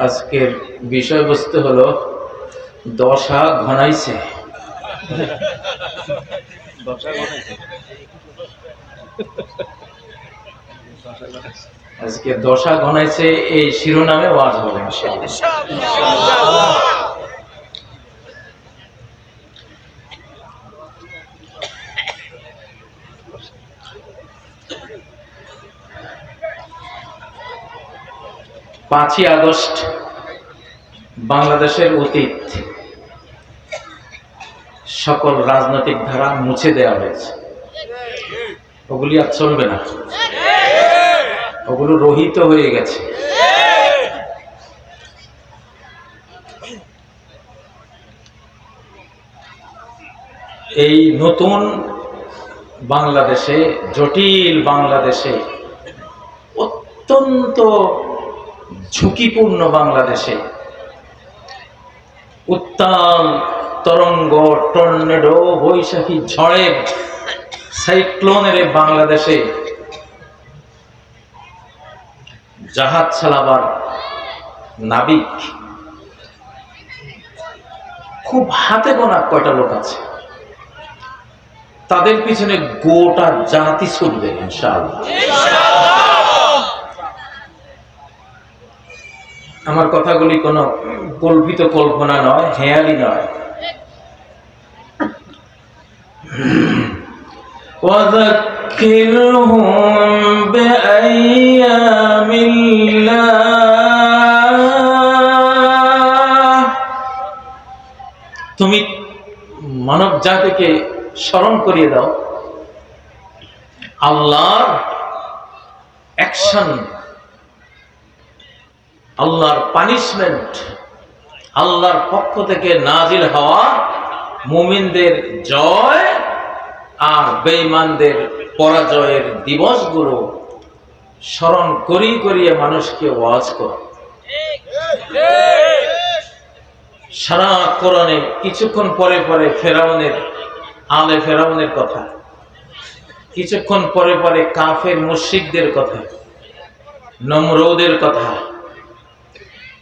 আজকের বিষয়বস্তু হলো দশা ঘনাইছে। আজকে দশা ঘনাইছে এই শিরোনামে ওয়াজ হবে ইনশাআল্লাহ। পাঁচই আগস্ট বাংলাদেশের অতীত সকল রাজনৈতিক ধারা মুছে দেওয়া হয়েছে। ওগুলি আর চলবে না, ওগুলো রহিত হয়ে গেছে। এই নতুন বাংলাদেশে, জটিল বাংলাদেশে, অত্যন্ত ঝুঁকিপূর্ণ বাংলাদেশে, উত্তাল তরঙ্গ, টর্নেডো, বৈশাখী ঝড়ের, সাইক্লোনের বাংলাদেশে জাহাজ চালাবার নাবিক খুব হাতে গোনা কয়টা লোক আছে। তাদের পিছনে গোটা জাতি ছুটবে ইনশাআল্লাহ। আমার কথাগুলি কোনো কল্পিত কল্পনা নয়, হেয়ালি নয়। وذكرهم بأيام الله তুমি মানব জাতিকে স্মরণ করিয়ে দাও আল্লাহর অ্যাকশন, আল্লাহর পানিশমেন্ট, আল্লাহর পক্ষ থেকে নাজিল হওয়া মুমিনদের জয় আর বেঈমানদের পরাজয়ের দিবসগুলো স্মরণ করিয়ে মানুষকে ওয়াজ কর। সারা কোরআনে কিছুক্ষণ পরে পরে ফেরাউনের ফেরাউনের কথা, কিছুক্ষণ পরে পরে কাফের মুশরিকদের কথা, নমরুদের কথা,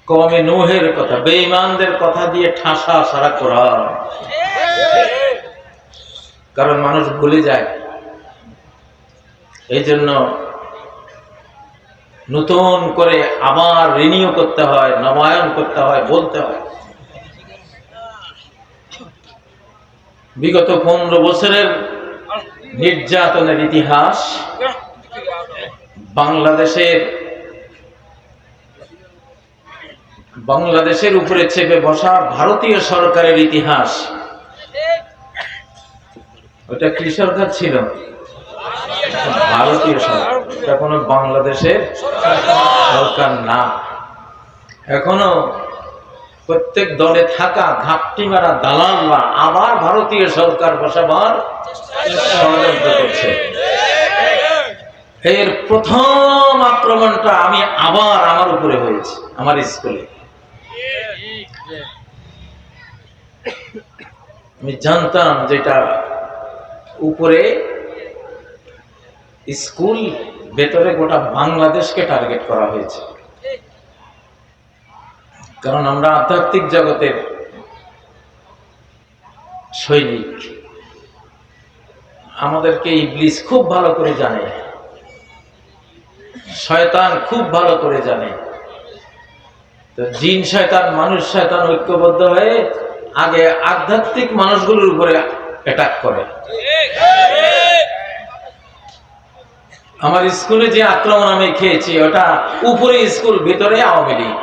কওমে নূহের কথা, বেঈমানদের কথা দিয়ে ঠাসা সারা কোরআন। কারণ মানুষ ভুলে যায়, এই জন্য নতুন করে আবার রিনিউ করতে হয়, নবায়ন করতে হয়, বলতে হয়। বিগত 15 বছরের নির্যাতনের ইতিহাস, বাংলাদেশের উপরে চেপে বসা ভারতীয় সরকারের ইতিহাস। ওটা কি সরকার ছিল? ভারতীয় সরকার। এটা কোনো বাংলাদেশের সরকার না। এখনো প্রত্যেক দলে থাকা ঘাপটি মারা দালালরা আবার ভারতীয় সরকার বসাবার ষড়যন্ত্র করছে। এর প্রথম আক্রমণটা আবার আমার উপরে হয়েছে, আমার স্কুলে। আমি জানতাম যেটা উপরে স্কুল, ভেতরে গোটা বাংলাদেশকে টার্গেট করা হয়েছে। কারণ আমরা আধ্যাত্মিক জগতের সৈনিক, আমাদেরকে ইবলিস খুব ভালো করে জানে, শয়তান খুব ভালো করে জানে। তো জিন শয়তান, মানুষ শয়তান ঐক্যবদ্ধ হয়ে আগে আধ্যাত্মিক মানুষগুলোর উপরে অ্যাটাক করে। আমার স্কুলে যে আক্রমণ আমি খেয়েছি, ওটা উপরে স্কুল, ভেতরে আওয়ামী লীগ।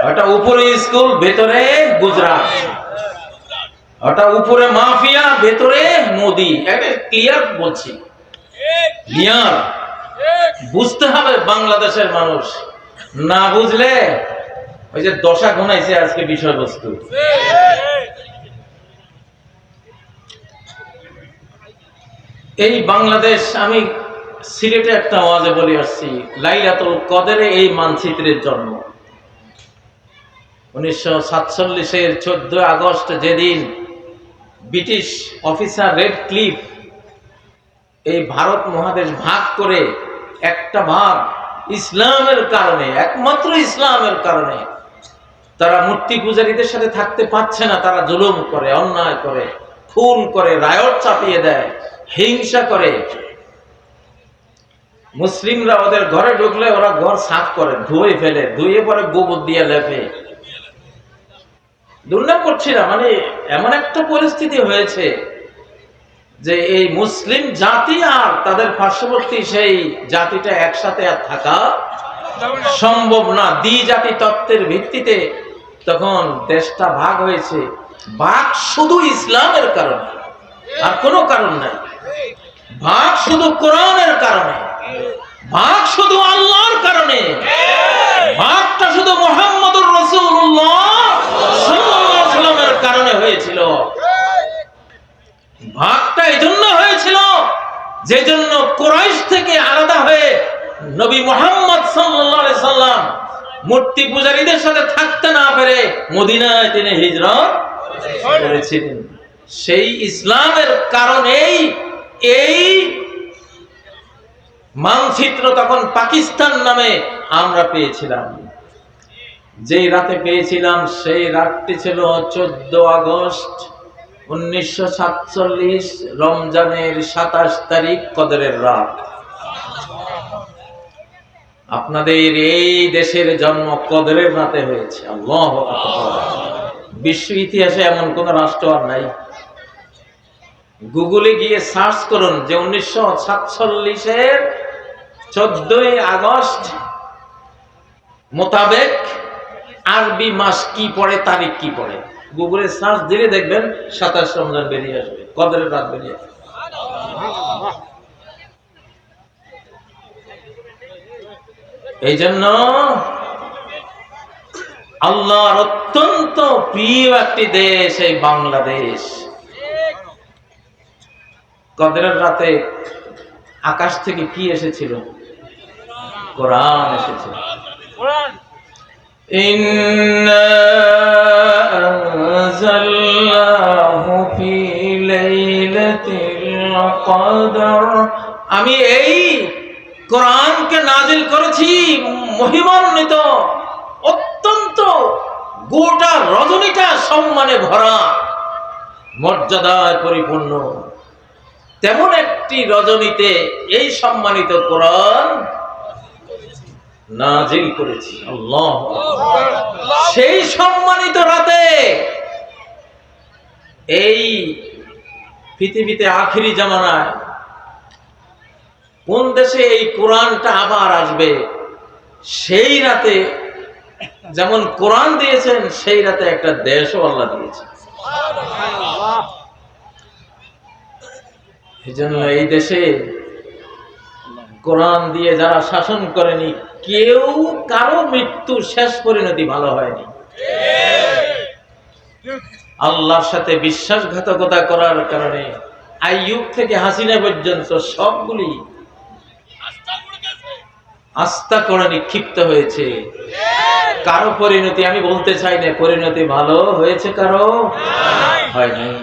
ওটা উপরে স্কুল, ভেতরে গুজরাট। ওটা উপরে মাফিয়া, ভেতরে মোদি। ক্লিয়ার বলছি, ক্লিয়ার। বুঝতে হবে বাংলাদেশের মানুষ, না বুঝলে ওই যে দশা ঘনাইছে আজকে বিষয়বস্তু। এই বাংলাদেশ, আমি সিলেটে একটা ওয়াজে বলে আসছি, লাইলাতুল কদরে এই মানচিত্রের জন্ম 1947-এর 14 আগস্ট, যেদিন ব্রিটিশ অফিসার রেড ক্লিফ এই ভারত মহাদেশ ভাগ করে একটা ভাগ ইসলামের কারণে, একমাত্র ইসলামের কারণে তারা মূর্তি পূজারীদের সাথে থাকতে পারছে না। তারা জুলুম করে, অন্যায় করে, খুন করে, রায়ট চাপিয়ে দেয়, হিংসা করে। মুসলিমরা ওদের ঘরে ঢুকলে ওরা ঘর সাফ করে, ধুয়ে ফেলে, ধুয়ে পরে গোবর দিয়ে লেপে। দুর্নাম করছি না, মানে এমন একটা পরিস্থিতি হয়েছে যে এই মুসলিম জাতি আর তাদের পার্শ্ববর্তী সেই জাতিটা একসাথে আর থাকা সম্ভব না। দ্বিজাতি তত্ত্বের ভিত্তিতে তখন দেশটা ভাগ হয়েছে। ভাগ শুধু ইসলামের কারণে, আর কোনো কারণ নাই। ভাগ শুধু কোরআনের কারণে, ভাগ শুধু আল্লাহর কারণে, ভাগটা শুধু মুহাম্মদুর রাসূলুল্লাহ সাল্লাল্লাহু আলাইহি ওয়াসাল্লামের কারণে হয়েছিল। ভাগটা এজন্য হয়েছিল যে জন্য কুরাইশ থেকে আলাদা হয়ে নবী মুহাম্মদ সাল্লাল্লাহু আলাইহি সাল্লাম মূর্তি পূজারীদের সাথে থাকতে না পেরে মদিনায় তিনি হিজরত করেছিলেন। সেই ইসলামের কারণেই এই মানচিত্র তখন পাকিস্তান নামে আমরা পেয়েছিলাম। যেই রাতে পেয়েছিলাম সেই রাতটি ছিল 14 আগস্ট 1947, রমজানের 27 তারিখ, কদরের রাত। আপনাদের এই দেশের জন্ম কদরের রাতে হয়েছে। আল্লাহু আকবার। বিশ্ব ইতিহাসে এমন কোন রাষ্ট্র আর নাই। গুগলে গিয়ে সার্চ করুন যে 1947-এর 14 আগস্ট মোতাবেক আরবি মাস কি পড়ে, তারিখ কি পড়ে। গুগলে সার্চ দিলে দেখবেন 27 রমজান বেরিয়ে আসবে, কদরের রাত বেরিয়ে আসবে। এই জন্য আল্লাহর অত্যন্ত প্রিয় একটি দেশ এই বাংলাদেশ। কদরের রাতে আকাশ থেকে কি এসেছিল? কোরআন এসেছিল। ইন্না আনজালনাহু ফি লাইলাতিল কদর। আমি এই কোরআনকে নাজিল করেছি মহিমান্বিত, অত্যন্ত গোটা রজনীটা সম্মানে ভরা, মর্যাদায় পরিপূর্ণ তেমন একটি রজনীতে এই সম্মানিত কোরআন নাজিল করেছি। আল্লাহ, সেই সম্মানিত রাতে এই পৃথিবীতে আখিরি জামানায় কোন দেশে এই কোরআনটা আবার আসবে, সেই রাতে যেমন কোরআন দিয়েছেন সেই রাতে একটা দেশও আল্লাহ দিয়েছে। এই জন্য এই দেশে কোরআন দিয়ে যারা শাসন করেনি, কেউ কারো মৃত্যু শেষ পরিণতি ভালো হয়নি। আল্লাহর সাথে বিশ্বাসঘাতকতা করার কারণে আইয়ুব থেকে হাসিনা পর্যন্ত সবগুলি আস্থা করে নিক্ষিপ্ত হয়েছে। কারো পরিণতি আমি বলতে চাই না পরিণতি ভালো হয়েছে, কারো হয় নাই।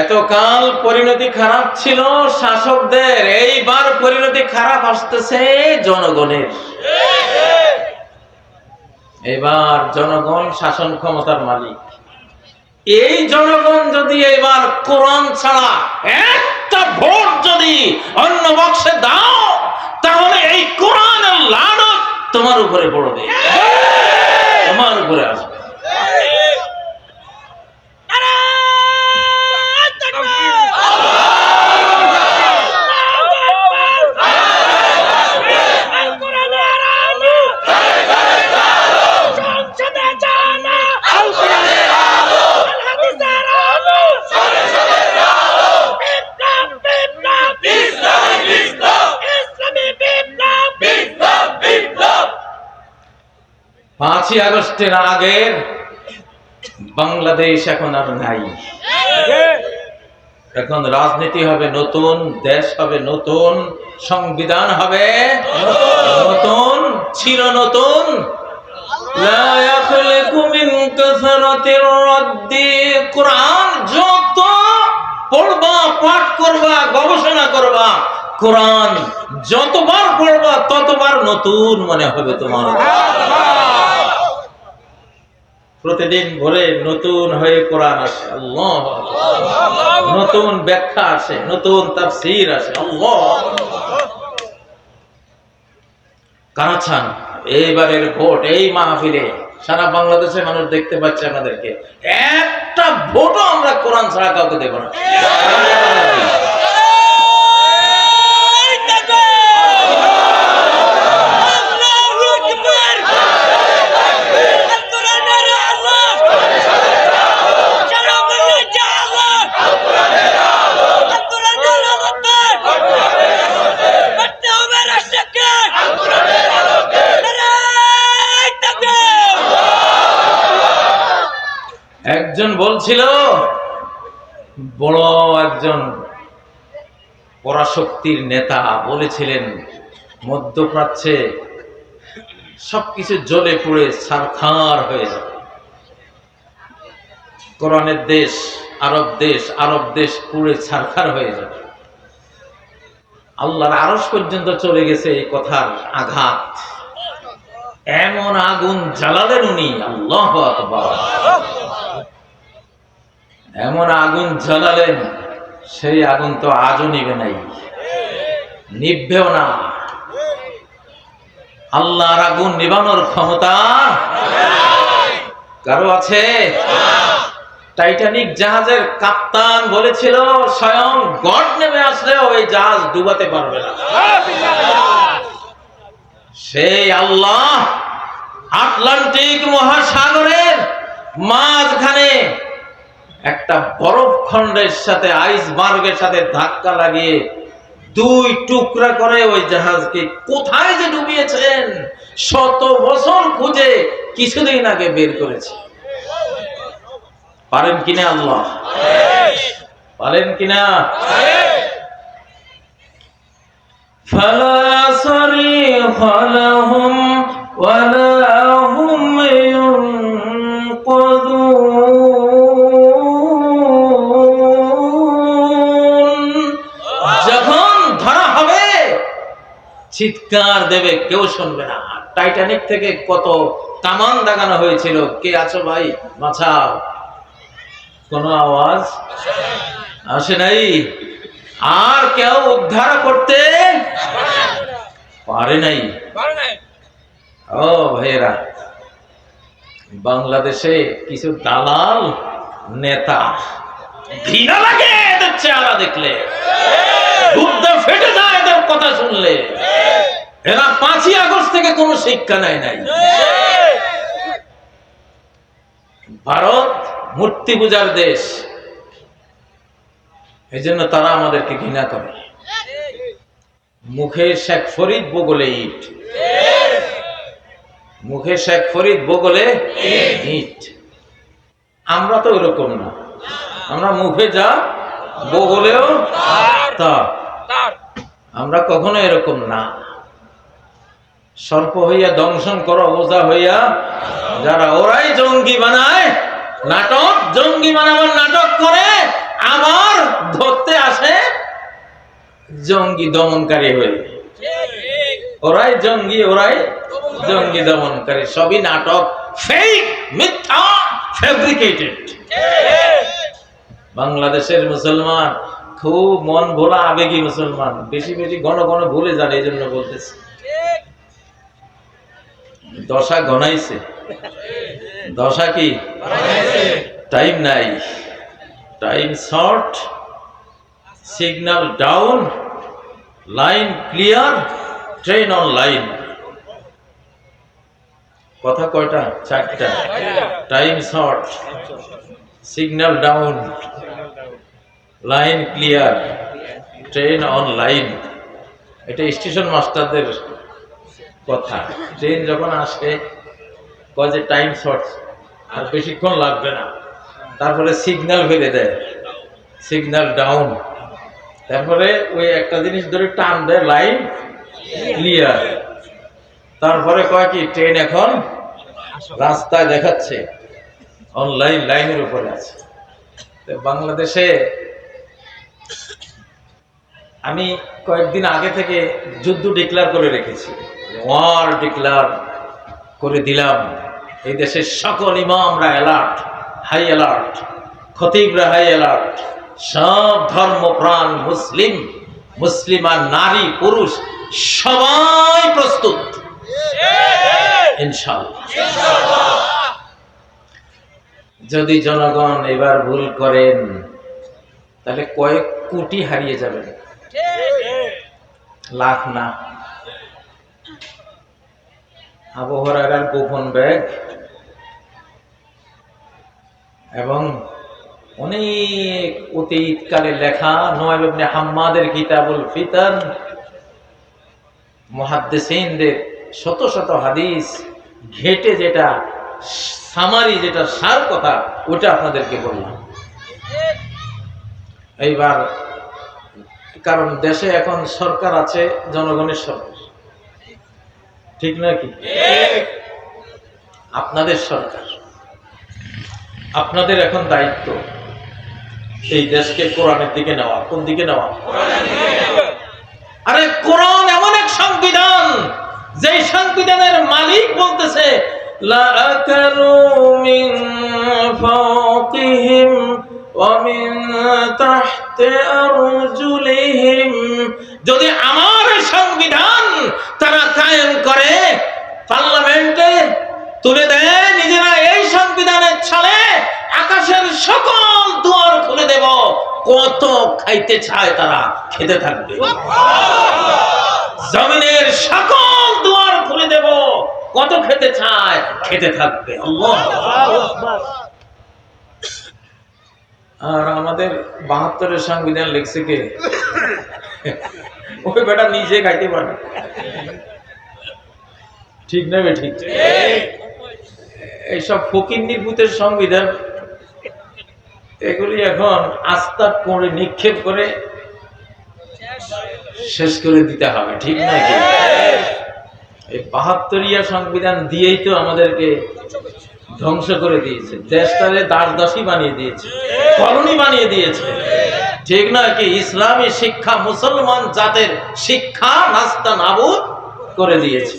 এতকাল পরিণতি খারাপ ছিল শাসকদের, এইবার পরিণতি খারাপ আসতেছে জনগণের। এবার জনগণ শাসন ক্ষমতার মালিক। এই জনগণ যদি এবার কোরআন ছাড়া একটা ভোট যদি অন্য বক্সে দাও, তাহলে এই কোরআনের লানত তোমার উপরে পড়বে, তোমার উপরে আসবে। পাঁচই আগস্টের আগের বাংলাদেশ এখন আর নাই। এখন রাজনীতি হবে নতুন, দেশ হবে নতুন, সংবিধান হবে নতুন, চির নতুন। কোরআন যত পড়বা, পাঠ করবা, গবেষণা করবা, কোরআন যতবার পড়বা ততবার নতুন মনে হবে তোমার। প্রতিদিন ভোরে নতুন হয়ে কোরআন আসে, আল্লাহ, নতুন ব্যাখ্যা আসে, নতুন তাফসীর আসে, আল্লাহ। কানাছান এইবারের ভোট, এই মাহফিলে সারা বাংলাদেশের মানুষ দেখতে পাচ্ছে আমাদেরকে, একটা ভোটও আমরা কোরআন ছাড়া কাউকে দেব না। একজন বলছিল, বড় একজন পরাশক্তির নেতা বলেছিলেন, মধ্যপ্রাচ্যে সবকিছু জ্বলে পুড়ে ছারখার হয়ে যাবে, কোরআনের দেশ, আরব দেশ পুড়ে ছারখার হয়ে যাবে। আল্লাহর আরশ পর্যন্ত চলে গেছে এই কথার আঘাত। এমন আগুন জ্বালালেন উনি, আল্লাহু আকবার, এমন আগুন জ্বালালেন, সেই আগুন তো আজও নিবে নাই, নিভবেও না। আল্লাহর আগুন নিভানোর ক্ষমতা কারো আছে? টাইটানিক জাহাজের কাপ্তান বলেছিল, স্বয়ং গড নেমে আসলেও এই জাহাজ ডুবাতে পারবে না। সেই আল্লাহ আটলান্টিক মহাসাগরের মাঝখানে একটা বরফ খণ্ডের সাথে, আইসবার্গের সাথে ধাক্কা লাগিয়ে দুই টুকরা করে ওই জাহাজকে কোথায় যে ডুবিয়েছেন, 100 বছর খুঁজে কিছুদিন আগে বের করেছে। পারেন কিনা আল্লাহ? পারেন কিনা? ফালা সারিখা লাহুম ওয়ালা হুম ইউনকাযুন। যখন ধরা হবে চিৎকার দেবে, কেউ শুনবে না। টাইটানিক থেকে কত কামান দাগানো হয়েছিল, কে আছো ভাই বাঁচাও, কোনো আওয়াজ আসে নাই, আর কেউ উদ্ধার করতে পারে নাই। ও ভাইয়েরা, বাংলাদেশে কিছু দালাল নেতা, ঘৃণা লাগে এদের চেহারা দেখলে, বুদ্ধ ফেটে যায় এদের কথা শুনলে। এরা 5ই আগস্ট থেকে কোনো শিক্ষা নেয় নাই। ভারত মূর্তি পূজার দেশ, এই জন্য তারা আমাদেরকে ঘৃণা করে। মুখে শেখ ফরিদ, বগলে ইট, মুখে শেখ ফরিদ, বগলে ইট। আমরা তো ওরকম না, আমরা মুখে যা, বগলেও তা। আমরা কখনো এরকম না। সর্প হইয়া দংশন করো, ওজা হইয়া যারা, ওরাই জঙ্গি বানায় নাটক, জঙ্গি বানাবার নাটক করে আবার ধরতে আসে জঙ্গি দমনকারী হয়ে। ওরাই জঙ্গি, ওরাই জঙ্গি দমনকারী, সবই নাটক, ফেক, মিথ্যা, ফেব্রিকেটেড। বাংলাদেশের মুসলমান খুব মন ভোলা আবেগী মুসলমান, বেশি বেশি ঘন ঘন ভুলে যান, এই জন্য বলতেছে। দশা গনাইছে, দশা কি টাইম নাই, time short, signal down, line clear, train on line. কথা কয়টা? 4টা। Time short, signal down, line clear, train on line. এটা স্টেশন মাস্টারদের কথা। ট্রেন যখন আসে কয় যে টাইম শর্ট, আর বেশিক্ষণ লাগবে না, তারপরে সিগন্যাল ফেলে দেয়, সিগন্যাল ডাউন, তারপরে ওই একটা জিনিস ধরে টান দেয়, লাইন ক্লিয়ার। তারপরে কয় কি, ট্রেন এখন রাস্তায় দেখাচ্ছে, অনলাইন, লাইনের উপরে আছে। বাংলাদেশে আমি কয়েকদিন আগে থেকে যুদ্ধ ডিক্লেয়ার করে রেখেছি, ওয়ার ডিক্লেয়ার করে দিলাম। এই দেশের সকল ইমামরা অ্যালার্ট, হাই অ্যালার্ট, খতিবরা হাই অ্যালার্ট, সব ধর্মপ্রাণ মুসলিম, মুসলিম আর নারী পুরুষ সবাই প্রস্তুত ইনশাআল্লাহ। যদি জনগণ এবার ভুল করেন তাহলে কয়েক কোটি হারিয়ে যাবেন, লাখ না। আবু হুরায়রার গোপন ব্যাগ এবং অনেক অতীতকালে লেখা নুআইম ইবনে হাম্মাদের কিতাবুল ফিতান, মুহাদ্দিসিনদের শত শত হাদিস ঘেটে যেটা সামারি, যেটা সার কথা, ওটা আপনাদেরকে বললাম। এইবার কারণ দেশে এখন সরকার আছে জনগণের সরকার, ঠিক নাকি? আপনাদের সরকার, আপনাদের এখন দায়িত্ব এই দেশকে কোরআনের দিকে নেওয়া। কোন দিকে নেওয়া? আরে কোরআন এমন এক সংবিধান, যে সংবিধানের মালিক বলতেছে লা আকালু মিন ফাওকিহিম ওয়া মিন তাহতি আরজুলিহিম। যদি আমার সংবিধান তারা কায়েম করে, পার্লামেন্টে তুলে দেয়, নিজেরা এই সংবিধানের ছলে আকাশের সকল দুয়ার খুলে দেব, কত খাইতে চায় তারা খেতে থাকবে। জমিনের সকল দুয়ার খুলে দেব, কত খেতে চায় খেতে থাকবে। আর আমাদের ৭২-এর সংবিধান লিখছে কে? ওই বেটা নিজে খাইতে পারে, ঠিক না? ঠিক। এইসব ফকিন্নির ভূতের সংবিধান, এগুলি এখন আস্থা করে নিক্ষেপ করে শেষ করে দিতে হবে, ঠিক না? এই ৭২ সংবিধান দিয়েই তো আমাদেরকে ধ্বংস করে দিয়েছে, দেশটারে দাসদাসী বানিয়ে দিয়েছে, কলোনি বানিয়ে দিয়েছে, ঠিক না কি? ইসলামী শিক্ষা, মুসলমান জাতের শিক্ষা নাস্তা নাবুদ করে দিয়েছে,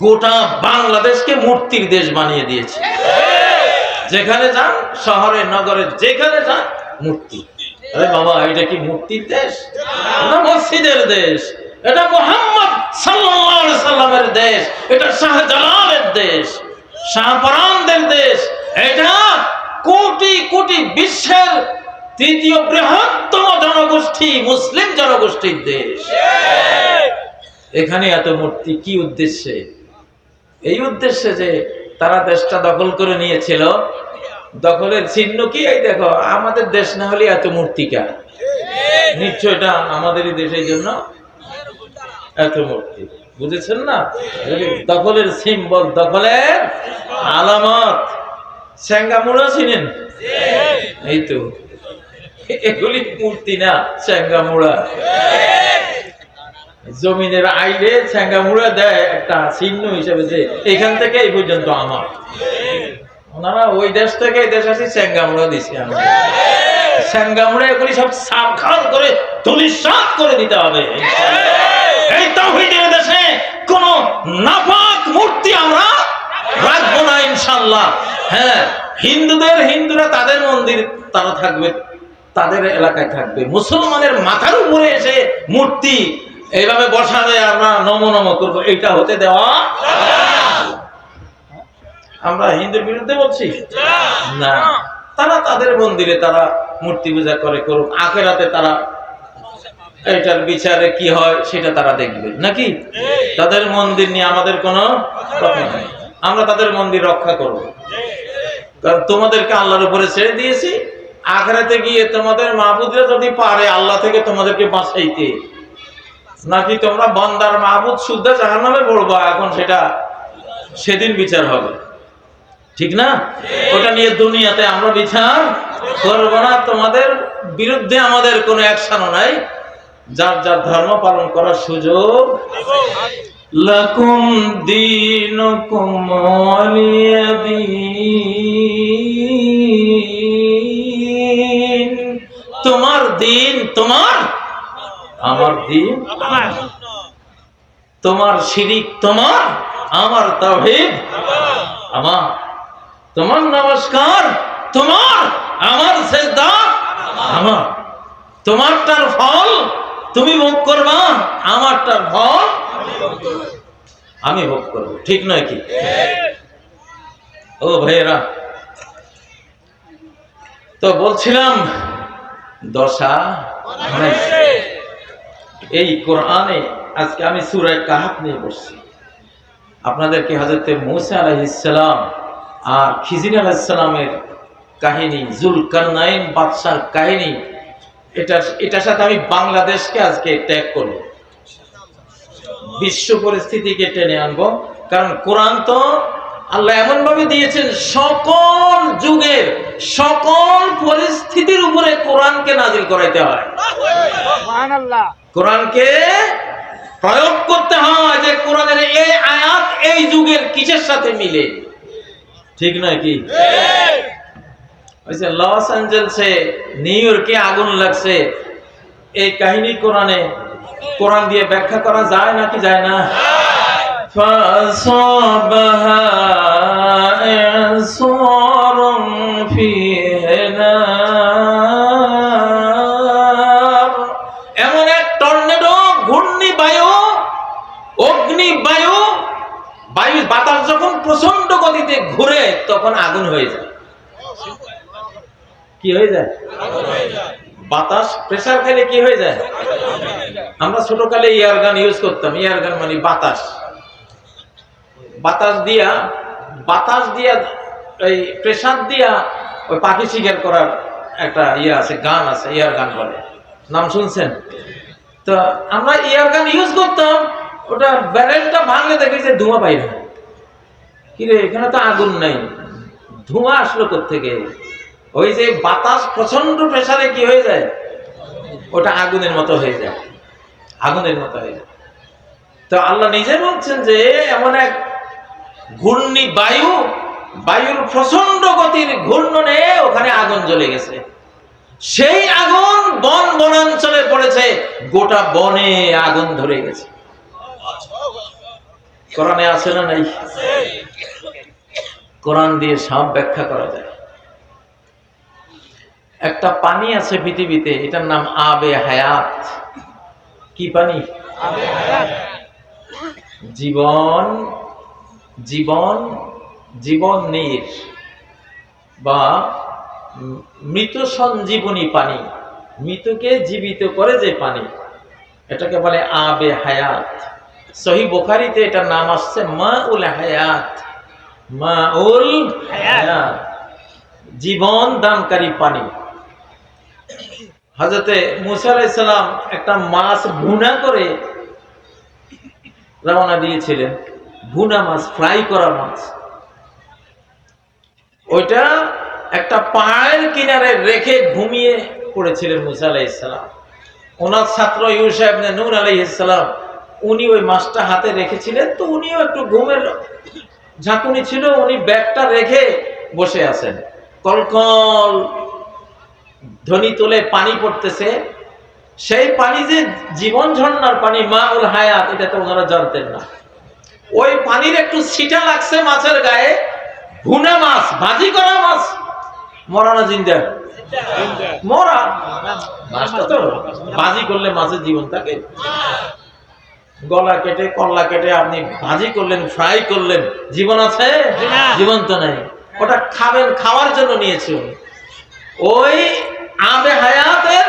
গোটা বাংলাদেশকে মূর্তির দেশ বানিয়ে দিয়েছে। যেখানে যান, শহরে নগরে যেখানে যান, মূর্তি। আরে বাবা, এটা কি মূর্তির দেশ? না, মসজিদের দেশ। এটা মুহাম্মদ সাল্লাল্লাহু আলাইহি সাল্লামের দেশ, এটা শাহজালালের দেশ, শাহপরানদের দেশ, এটা কোটি কোটি বিশ্বের তৃতীয় বৃহত্তম জনগোষ্ঠী, মুসলিম জনগোষ্ঠীর দেশ। এখানে এত মূর্তি কি উদ্দেশ্যে? এই উদ্দেশ্যে যে তারা দেশটা দখল করে নিয়েছিল। দখলের চিহ্ন কি? এই দেখো, আমাদের দেশ না হলে এত মূর্তি কেন? নিশ্চয় এটা আমাদেরই দেশের জন্য এত মূর্তি, বুঝেছেন না? দখলের সিম্বল, দখলের আলামত। স্যাঙ্গামুড়া চিনেন? এই তো, এগুলি মূর্তি না, স্যাঙ্গামুড়া। জমিনের আইরে স্যাঙ্গামুড়া দেয় একটা চিহ্ন হিসেবে, যে এখান থেকে এই পর্যন্ত আমার। ওনারা ওই দেশ থেকে এই দেশ আসি স্যাঙ্গামুড়া দিছে। স্যাঙ্গামুড়া এগুলি সব সাবখান করে ধূলিসাৎ করে দিতে হবে। এই তাওহীদের দেশে কোন নাপাক মূর্তি আমরা রাখবো না ইনশাআল্লাহ। হ্যাঁ, হিন্দুরা তাদের মন্দির তারা থাকবে, তাদের এলাকায় থাকবে। মুসলমানের মাথার উপরে এসে মূর্তি এইভাবে বসাবে, আমরা নমো নমো করবো, এটা হতে দেওয়া। আমরা হিন্দুর বিরুদ্ধে বলছি না। তারা তাদের মন্দিরে তারা মূর্তি পূজা করে, করুক। আখেরাতে তারা এটার বিচারে কি হয় সেটা তারা দেখবে, নাকি? তাদের মন্দির নিয়ে আমাদের কোনো কথা নেই। আমরা তাদের মন্দির রক্ষা করব, কারণ তোমাদেরকে আল্লাহর উপরে ছেড়ে দিয়েছি। আখেরাতে গিয়ে তোমাদের মাহবুদরা যদি পারে আল্লাহ থেকে তোমাদেরকে বাঁচাইতে, নাকি তোমরা বান্দার মাহবুদ শুদ্ধা জাহান্নামে পড়বা, এখন সেটা সেদিন বিচার হবে, ঠিক না? ওটা নিয়ে দুনিয়াতে আমরা বিচার করব না। তোমাদের বিরুদ্ধে আমাদের কোনো অ্যাকশনও নাই, যার যার ধর্ম পালন করার সুযোগ। লাকুম দীনুকুম ওয়ালিয়া দীন। তোমার দিন তোমার আমার দিন তোমার শিরিক তোমার, আমার তাওহীদ আমার, তোমার নমস্কার তোমার, আমার সিজদা আমার, তোমারটার ফল তুমি ভোগ করবা, আমারটার ফল আমি ভোগ করব। ঠিক নয় কি? ও ভাইয়েরা, তো বলছিলাম দশা এই কোরআনে। আজকে আমি সূরা কাহাফ নিয়ে বসছি। আপনাদেরকে হযরত মূসা আলাইহিস সালাম আর খিজির আলাইহিস সালামের কাহিনী, জুলকারনাইন বাদশার কাহিনী, এটার সাথে আমি বাংলাদেশকে আজকে ট্যাগ করব, বিশ্ব পরিস্থিতিকে টেনে আনবো। কারণ কোরআন তো আল্লাহ এমন ভাবে দিয়েছেন, সকল যুগের সকল পরিস্থিতির উপরে কোরআনকে নাজিল করাইতে হয়, কোরআনকে প্রয়োগ করতে হয়, যে কোরআনের এই আয়াত এই যুগের কিসের সাথে মিলে। ঠিক নয় কি? লস অ্যাঞ্জেলসে, নিউ ইয়র্কে আগুন লাগছে, এই কাহিনী কোরআন দিয়ে ব্যাখ্যা করা যায় নাকি যায় না? এমন এক টর্নেডো, ঘূর্ণিবায়ু, অগ্নিবায়ু, বায়ু বাতাস যখন প্রচন্ড গতিতে ঘুরে তখন আগুন হয়ে যায়। কি হয়ে যায়? বাতাস প্রেসার খেলে কি হয়ে যায়? আমরা ছোটকালে এয়ারগান ইউজ করতাম। এয়ারগান মানে বাতাস, বাতাস দিয়া এই প্রেসার দিয়া ওই পাখি শিকার করার একটা ইয়ে আছে, গান আছে, এয়ারগান বলে, নাম শুনছেন? তো আমরা এয়ারগান ইউজ করতাম, ওটা ব্যারেলটা ভাঙলে দেখি যে ধোঁয়া বাইরে। কিরে, এখানে তো আগুন নাই, ধোঁয়া আসলো কোত্থেকে? ওই যে বাতাস প্রচন্ড প্রেসারে কি হয়ে যায়, ওটা আগুনের মতো হয়ে যায়, আগুনের মতো হয়ে যায়। তো আল্লাহ নিজে বলছেন যে এমন এক ঘূর্ণি বায়ু, বায়ুর প্রচন্ড গতির ঘূর্ণনে ওখানে আগুন জ্বলে গেছে। সেই আগুন বনাঞ্চলে পড়েছে, গোটা বনে আগুন ধরে গেছে। কোরআনে আছে না নাই? কোরআন দিয়ে সব ব্যাখ্যা করা যায়। একটা পানি আছে পৃথিবীতে, এটার নাম আবে হায়াত। কি পানি? জীবন, জীবন, জীবন নীর বা মৃত সঞ্জীবনী পানি, মৃতকে জীবিত করে যে পানি, এটাকে বলে আবে হায়াত। সহিহ বুখারীতে এটার নাম আসছে মাউল হায়াত, মাউল হায়াত, জীবন দানকারী পানি। হযরতে মূসা আলাইহিস সালাম একটা মাছ ভুনা করে রওনা দিয়েছিলেন, ভুনা মাছ, ফ্রাই করা মাছ। ওইটা একটা পাহাড়ের কিনারে রেখে ঘুমিয়ে পড়েছিলেন মূসা আলাইহিস সালাম। ওনার ছাত্র ইউসা ইবনে নূন আলাইহিস সালাম, উনি ওই মাছটা হাতে রেখেছিলেন। তো উনিও একটু ঘুমের ঝাঁকুনি ছিল, উনি ব্যাগটা রেখে বসে আছেন। কলকল ধ্বনি তুলে পানি পড়তেছে। সেই পানি যে জীবন ঝর্ণার পানি, মাউল হায়াত, এটা তো ওনারা জানতেন না। ওই পানির একটু ছিটা লাগছে মাছের গায়ে। ভুনা মাছ, ভাজি করা মাছ, মরা না জিন্দা? মরা মাছটা তো ভাজি করলে মাছের জীবন থাকে। গলা কেটে, কল্লা কেটে আপনি ভাজি করলেন, ফ্রাই করলেন, জীবন আছে? জীবন তো নাই। ওটা খাবেন, খাওয়ার জন্য নিয়েছে উনি। ওই আবে হায়াতের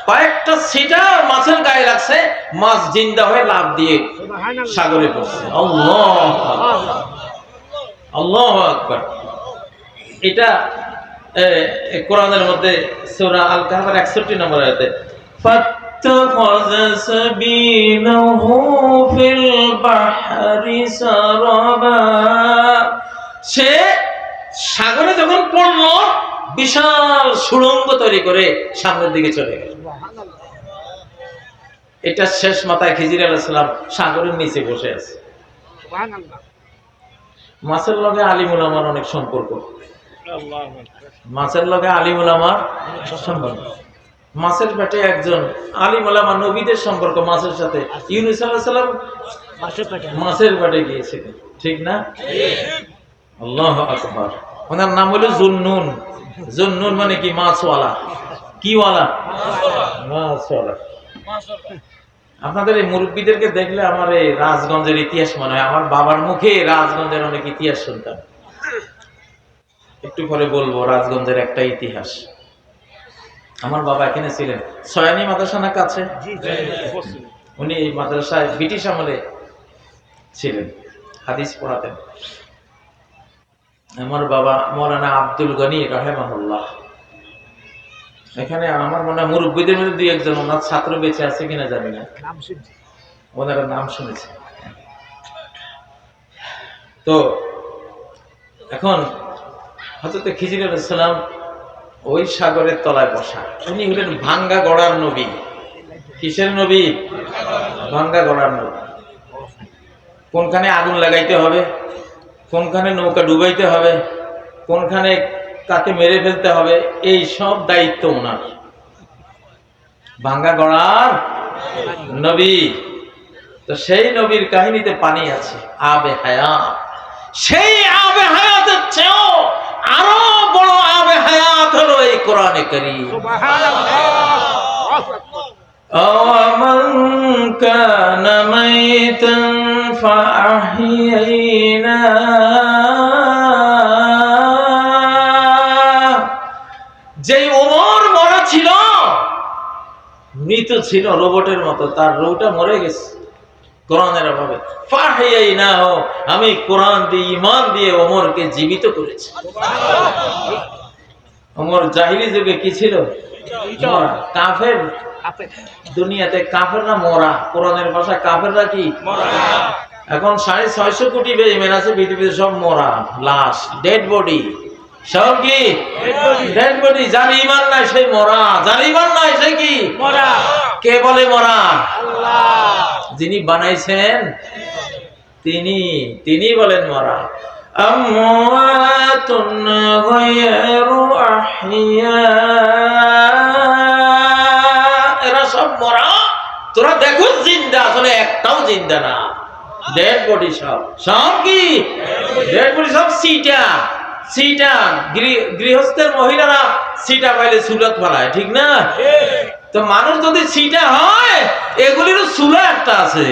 কয়েকটা ছিটা মাছের গায়ে লাগছে, মাছ জিন্দা হয়ে লাফ দিয়ে সাগরে পড়ছে। আল্লাহ আল্লাহু আকবার। এটা কোরআনের মধ্যে সূরা আল কাহফের 61 নম্বর আয়াতে, ফাত্তাখাযা সাবিলাহু ফিল বাহরি সারাবা, সে সাগরে যখন পড়লো বিশাল সুড়ঙ্গ তৈরি করে সামনের দিকে চলে গেল। এটা শেষ মাথায় খিজির আলাইহিস সালাম সাগরের নিচে বসে আছে। মাছের লগে আলিম উলামার অনেক সম্পর্ক, মাছের লগে আলিম উলামার সম্পর্ক। মাছের পেটে একজন আলিম ওলামা নবীদের সম্পর্ক মাছের সাথে। ইউনূস আলাইহিস সালাম মাছের পেটে গিয়েছিলেন, ঠিক না? আল্লাহু আকবার। ওনার নাম হলো জুন্নুন। জুন্নুন মানে কি? মাছওয়ালা। কি ওয়ালা? মাছওয়ালা। আপনাদের এই মুরব্বীদেরকে দেখলে আমার এই রাজগঞ্জের ইতিহাস মনে হয়। আমার বাবার মুখে রাজগঞ্জের অনেক ইতিহাস শুনতাম। একটু পরে বলবো রাজগঞ্জের একটা ইতিহাস। আমার বাবা এখানে ছিলেন, সয়ানি মাদ্রাসা না কাছে, উনি এই মাদ্রাসায় ব্রিটিশ আমলে ছিলেন, হাদিস পড়াতেন। আমার বাবা মৌলানা আব্দুল গনি রাহিমাহুল্লাহ। এখানে আমার মনে হয় মুরব্বীদের মধ্যে দুই একজন ওনার ছাত্র বেঁচে আছে কিনা জানি না, ওনারা নাম শুনেছে। তো এখন হযরত খিজির আলাইহিস সালাম ওই সাগরের তলায় বসা। উনি হলেন ভাঙ্গা গড়ার নবী। কিসের নবী? ভাঙ্গা গড়ার নবী। কোনখানে আগুন লাগাইতে হবে, কোনখানে নৌকা ডুবাইতে হবে, কোনখানে কাকে মেরে ফেলতে হবে, এই সব দায়িত্ব ওনার। ভাঙ্গা গড়ার নবী। তো সেই নবীর কাহিনীতে পানি আছে, আবে হায়াত। সেই আবে হায়াতের চেয়েও আরো বড় আবে হায়াত হলো এই কোরআনে কারীম। আমান কানা মাইতান ফাআহইনা, যেই ওমর মরা ছিল, মৃত ছিল রোবটের মতো, তার রূহটা মরে গেছে কোরআনের অভাবে। ফাহিয়াইনাহু, আমি কোরআন দিয়ে ঈমান দিয়ে ওমরকে জীবিত করেছি। ওমর জাহিলি যুগে কি ছিল? মরা, কাফের। দুনিয়াতে কাফেররা মরা, কোরআনের ভাষা কাফেররা কি? মরা। এখন 650 কোটি বেঈমান আছে পৃথিবীতে, সব মরা, লাশ, ডেড বডি। সব কি? Dead body. যার ঈমান নাই সেই মরা, যার ঈমান নাই সে কি? মরা। কে বলে মরা? আল্লাহ। যিনি বানাইছেন তিনি বলেন মরা। আমওয়াতুন গায়রু আহইয়া, এরা সব মরা। তোরা দেখো জিন্দা, আসলে একটাও জিন্দা না, ডেড বডি। সব কি? Dead body. সব সিটা। গৃহস্থের মহিলারা সিটা পাইলে সুলত ফলায়, ঠিক না? তো মানুষ যদি সিটা হয়, এগুলিরও চুলা একটা আছে।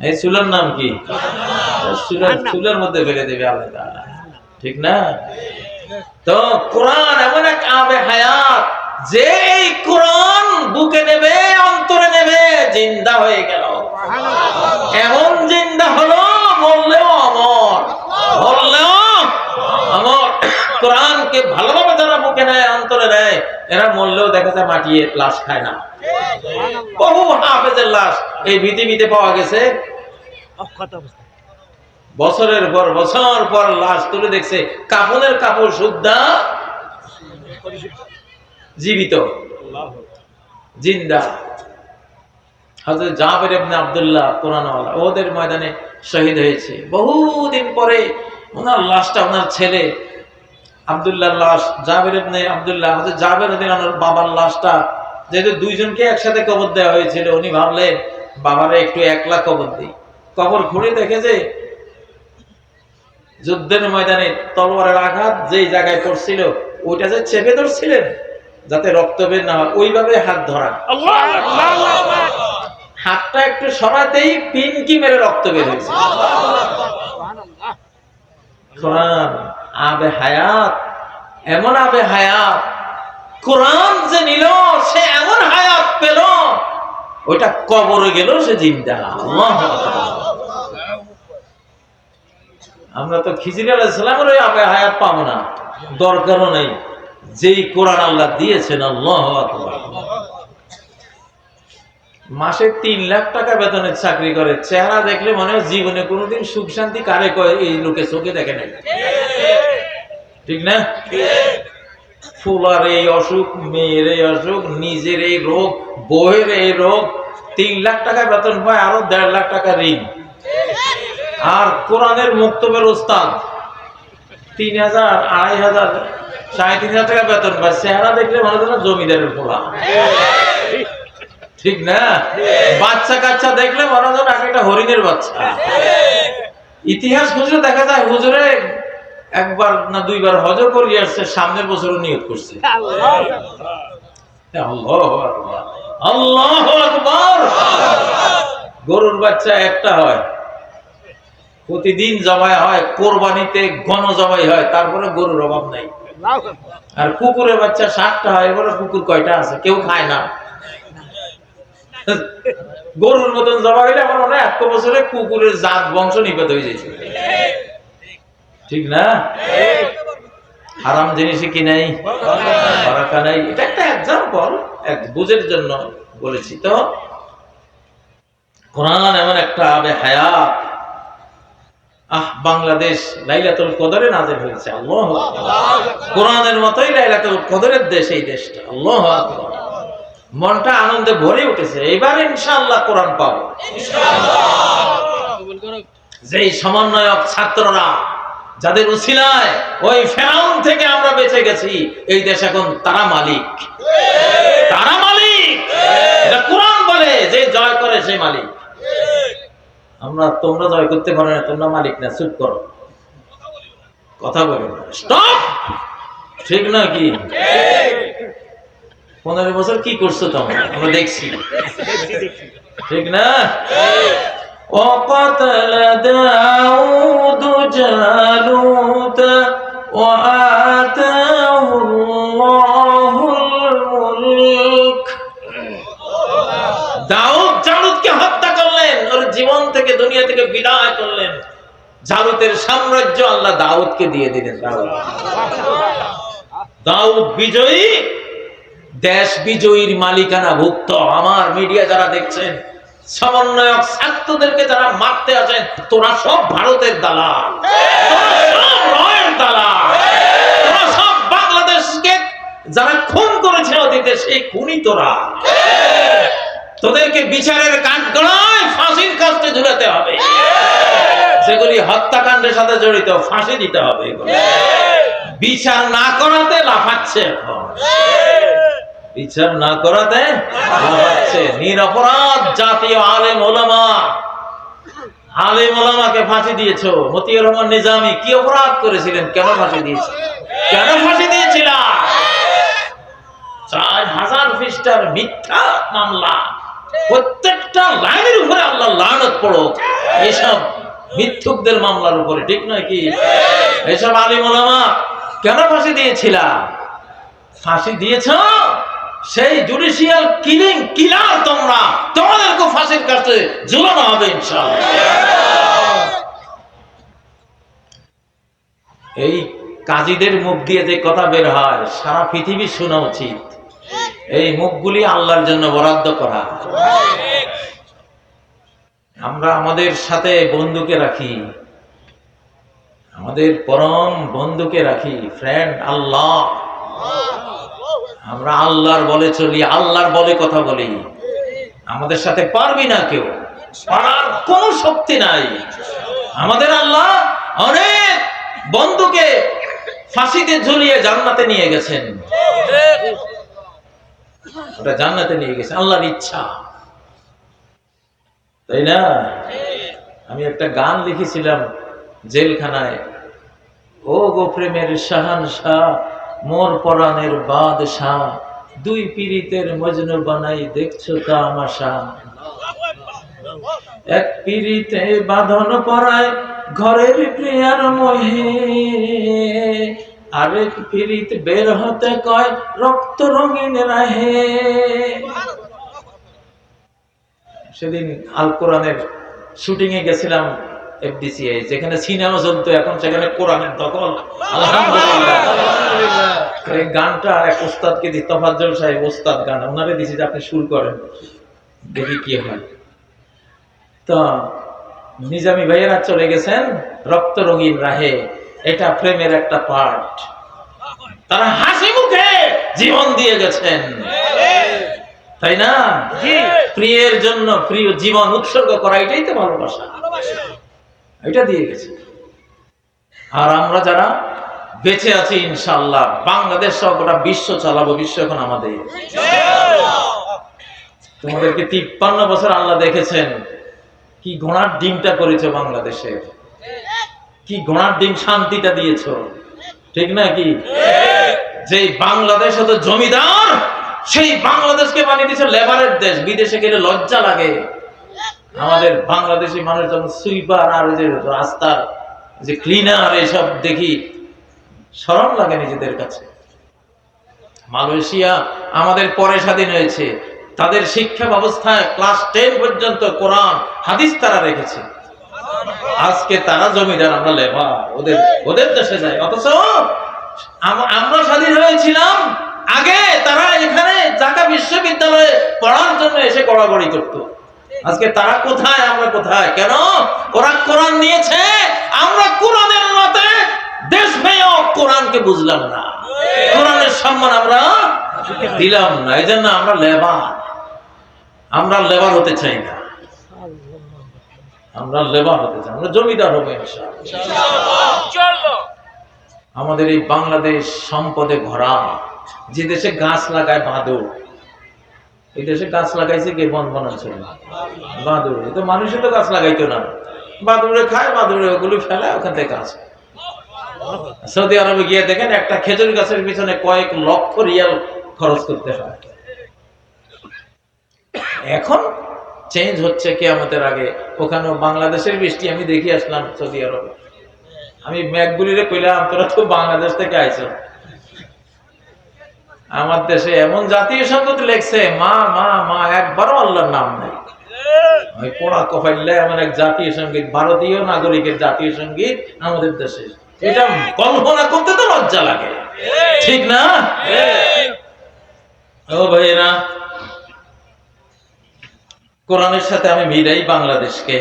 এই চুলার নাম কি? চুলার মধ্যে ফেলে দেবে আল্লাহ তাআলা, ঠিক না? তো কোরআন এমন এক আবে হায়াত, যে এই কোরআন বুকে নেবে, অন্তরে নেবে, জিন্দা হয়ে গেল। এমন জিন্দা হলো, বললেও অমর, বললেও অমর। কোরআনকে ভালোভাবে যারা বুকে নেয়, অন্তরে নেয়, এরা মরলেও দেখা যায় মাটিয়ে লাশ খায় না। বহু হাফেজের লাশ এই পৃথিবীতে পাওয়া গেছে, বছরের পর বছর পর লাশ তুলে দেখছে, কাফনের কাপড় সুদ্ধা জীবিত, জিন্দা। হযরত জাবের ইবনে আব্দুল্লাহ কোরআনওয়ালা ওদের ময়দানে শহীদ হয়েছে। বহুদিন পরে ওনার লাশটা, ওনার ছেলে আব্দুল্লাহর লাশ, জাবের ইবনে আব্দুল্লাহ, হযরত জাবের রাদিয়াল্লাহু আনহুর বাবার লাশটা, যেহেতু দুইজনকে একসাথে কবর দেওয়া হয়েছিল, উনি ভাবলেন বাবারে একটু একলা কবর দিই। কবর খুঁড়ে দেখে যে যুদ্ধের ময়দানে তলোয়ারের আঘাত যেই জায়গায় পড়ছিল, ওইটা যে চেপে ধরছিলেন যাতে রক্ত বের না হয়, ওইভাবে হাত ধরা। হাতটা একটু সরাতেই পিনকি মেরে রক্ত বের হয়েছে। কোরআন আবে হায়াত, এমন আবে হায়াত। কোরআন যে নিল, সে এমন হায়াত পেল, ওইটা কবরে গেল, সে জিন্দা। আমরা তো খিজির আলাইহিস সালামের ওই আবে হায়াত পাবো না, দরকারও নেই। যেই কোরআন আল্লাহ দিয়েছেন, আল্লাহু আকবার। মাসে 3 লাখ টাকা বেতনের চাকরি করে, চেহারা দেখলে মনে হয় জীবনে কোনোদিন সুখ শান্তি কারে কয় এই লোকে চোখে দেখে নাই, ঠিক না? ফুলার এই অসুখ, মেয়ের এই অসুখ, নিজের এই রোগ, বউয়ের এই রোগ, 3 লাখ টাকা বেতন পায়, আরো 1.5 লাখ টাকা ঋণ। আর কোরআনের মুক্তবের ওস্তাদ 3000, 2500 ৩,৫০০ টাকা বেতন পায়, চেহারা দেখলে মনে হয় জমিদারের পোলা, ঠিক না? বাচ্চা কাচ্চা দেখলে মনে হয় একটা হরিণের বাচ্চা। ইতিহাস খুঁজলে দেখা যায় হুজুরে একবার না দুইবার হজ করে আসছে, সামনের বছরও নিয়ত করছে। আল্লাহু আকবার। গরুর বাচ্চা একটা হয়, প্রতিদিন জবাই হয়, কোরবানিতে গণ জবাই হয়, তারপরে গরুর অভাব নাই। আর কুকুরের বাচ্চা 60টা হয়, এবারে কুকুর কয়টা আছে কেউ খায় না। গরুর মতন জবাই হইলে আমার মনে হয় 1 বছরে কুকুরের জাত বংশ নিপাত হয়ে যাচ্ছে, ঠিক না? হারাম জিনিসে কি নাই, বারাকা নাই। এটা একটা এক্সাম্পল, এক বুঝের জন্য বলেছি। তো কোরআন এমন একটা আবে হায়াত। বাংলাদেশ লাইলাতুল কদরে নাযিল হয়েছে, আল্লাহু আকবার। কোরআনের মতোই লাইলাতুল কদরের দেশ এই দেশটা, আল্লাহু আকবার। মনটা আনন্দে ভরে উঠেছে, এবার ইনশাআল্লাহ কোরআন পাবো ইনশাআল্লাহ। যেই সমন্বয়ক ছাত্ররা যাদের উসিলায় ওই ফেরাউন থেকে আমরা বেঁচে গেছি, এই দেশ এখন তারা মালিক, তারা মালিক। এটা কোরআন বলে, যে জয় করে সেই মালিক। তোমরা জয় করতে পারো না, তোমরা মালিক না, চুপ করো, কথা বলো, স্টপ, ঠিক না? কি 15 বছর কি করছো তোমরা, আমরা দেখছি, ঠিক না? وقتل داود جالوت وآتاه الله الملك। দাউদ জালুতকে হত্যা করলেন, ওর জীবন থেকে দুনিয়া থেকে বিদায় করলেন। জালুতের সাম্রাজ্য আল্লাহ দাউদকে দিয়ে দিলেন। দাউদ বিজয়ী, দেশ বিজয়ীর মালিকানা ভুক্ত। আমার মিডিয়া যারা দেখছেন, সমন্বয়ক ছাত্রদেরকে যারা মারতে আছেন, তোরা সব ভারতের দালাল, তোরা সব রয়ের দালাল, তোরা সব বাংলাদেশকে যারা খুন করেছে অতীতে, সেই খুনি তোরা। তোদেরকে বিচারের কাঠগড়ায় ফাঁসির কাস্টে ঝুলাতে হবে। যেগুলি হত্যাকাণ্ডের সাথে জড়িত, ফাঁসি দিতে হবে। বিচার না করাতে লাফাচ্ছে, এখন বিচার না করাতে লাফাচ্ছে। নিরপরাধ জাতীয় আলেম ওলামা, আলেম ওলামাকে ফাঁসি দিয়েছো। মতিউর রহমান নিজামী কি অপরাধ করেছিলেন, কেন ফাঁসি দিয়েছে, কেন ফাঁসি দিয়েছিল? 4000 পৃষ্ঠার মিথ্যা মামলা, প্রত্যেকটা লাইনের উপরে আল্লাহ লানত পড়ুক এসব মিথ্যুকদের মামলার উপরে, ঠিক নয় কি? এসব আলেম ওলামা কেন ফাঁসি দিয়েছিল? ফাঁসি দিয়েছ সেই জুডিশিয়াল কিলিং কিলার তোমরা, তোমাদেরকে ফাঁসির কাছে ঝুলানো হবে ইনশাআল্লাহ। এই কাজীদের মুখ দিয়ে যে কথা বের হয়, সারা পৃথিবী শোনা উচিত। এই মুখগুলি আল্লাহর জন্য বরাদ্দ করা। আমরা আমাদের সাথে বন্ধুকে রাখি, আমাদের পরম বন্ধুকে রাখি, ফ্রেন্ড আল্লাহ। আমরা আল্লাহর বলে চলি, আল্লাহর বলে কথা বলি। আমাদের সাথে পারবি না কেউ, পারার কোনো শক্তি নাই। আমাদের আল্লাহ অনেক বন্ধুকে ফাঁসিতে ঝুলিয়ে জান্নাতে নিয়ে গেছেন, ওটা জান্নাতে নিয়ে গেছে আল্লাহর ইচ্ছা, তাই না? আমি একটা গান লিখেছিলাম জেলখানায়, ও গো প্রেমের শাহানশাহ, মোর পরাণের বাদশাহ, দুই পীড়িতের মজনু বানাই দেখছো তামাশা। এক পীড়িতে বাঁধন পরায় ঘরের প্রিয়ার মহে, আরেক পীড়িত বের হতে কয় রক্ত রঙিন রাহে। সেদিন আল কোরআনের শুটিং এ গেছিলাম এফডিসিআই, যেখানে সিনেমা চলতো, এখন সেখানে কোরআনের দখল। আলহামদুলিল্লাহ। এই গানটা এক ওস্তাদকে দিই, তোফাজ্জল সাহেব ওস্তাদ গান, ওনারে দিছি যে আপনি সুর করেন, দেখি কি হয়। তো নিজামী ভাইয়েরা চলে গেছেন রক্ত রঙিন রাহে, এটা প্রেমের একটা পার্ট। তারা হাসি মুখে জীবন দিয়ে গেছেন, তাই না? প্রিয়ের জন্য প্রিয় জীবন উৎসর্গ করা, এটাই তো ভালোবাসা, এটা দিয়ে গেছে। আর আমরা যারা বেঁচে আছি ইনশাআল্লাহ, বাংলাদেশ সহ গোটা বিশ্ব চালাবো, বিশ্ব এখন আমাদের। তোমাদেরকে 53 বছর আল্লাহ দেখেছেন, কি ঘোড়ার ডিমটা করেছো বাংলাদেশের, কি ঘোড়ার ডিম শান্তিটা দিয়েছো, ঠিক না কি? যে বাংলাদেশ হতো জমিদার, সেই বাংলাদেশকে বানিয়ে দিয়েছে লেবারের দেশ। বিদেশে গেলে লজ্জা লাগে। আমাদের বাংলাদেশি মানুষ যখন সুইপার আর যে রাস্তার যে ক্লিনার এসব দেখি, শরম লাগে নিজেদের কাছে। মালয়েশিয়া আমাদের পরে স্বাধীন হয়েছে, তাদের শিক্ষা ব্যবস্থায় ক্লাস 10 পর্যন্ত কোরআন হাদিস তারা রেখেছে। আজকে তারা জমিদার, আমরা লেবার, ওদের দেশে যায়। অথচ আমরা স্বাধীন হয়েছিলাম আগে, তারা এখানে ঢাকা বিশ্ববিদ্যালয়ে পড়ার জন্য এসে গড়াগড়ি করতো। আজকে তারা কোথায়, আমরা কোথায়? কেন? ওরা কোরআন নিয়েছে, আমরা কোরআনের মতে দেশ পেয়েও কোরআনকে বুঝলাম না, কোরআনের সম্মান আমরা দিলাম না। এই জন্য আমরা লেবার হতে চাই না, আমরা লেবার হতে চাই, আমরা জমিদার হবো ইনশাআল্লাহ। আমাদের এই বাংলাদেশ সম্পদে ভরা। যে দেশে গাছ লাগায় বাদুর, এই দেশে গাছ লাগাইছে কে? বনাঞ্চল বাদুর। তো মানুষের তো গাছ লাগাইতো না, বাদুরে খায়, বাদুরে ওগুলো ফেলে, ওখান থেকে গাছ। সৌদি আরবে গিয়ে দেখেন একটা খেজুর গাছের পিছনে কয়েক লক্ষ রিয়াল খরচ করতে হয়। এখন চেঞ্জ হচ্ছে কিয়ামতের আগে। ওখানে বাংলাদেশের বৃষ্টি আমি দেখি আসলাম সৌদি আরবে। আমি ম্যাকগুলিরে কইলাম, তোরা তো বাংলাদেশ থেকে আইছো, আমার দেশে এমন জাতীয় সংগীত লেখছে, মা মা মা, একবারও আল্লাহর নাম নাই। ওই পোড়া কফাইল্লা এমন এক জাতীয় সংগীত, ভারতীয় নাগরিকের জাতীয় সংগীত আমাদের দেশে, এটা কল্পনা করতে তো লজ্জা লাগে, ঠিক না? ও ভাইরা, কোরআনের সাথে আমি মিলাই বাংলাদেশকে।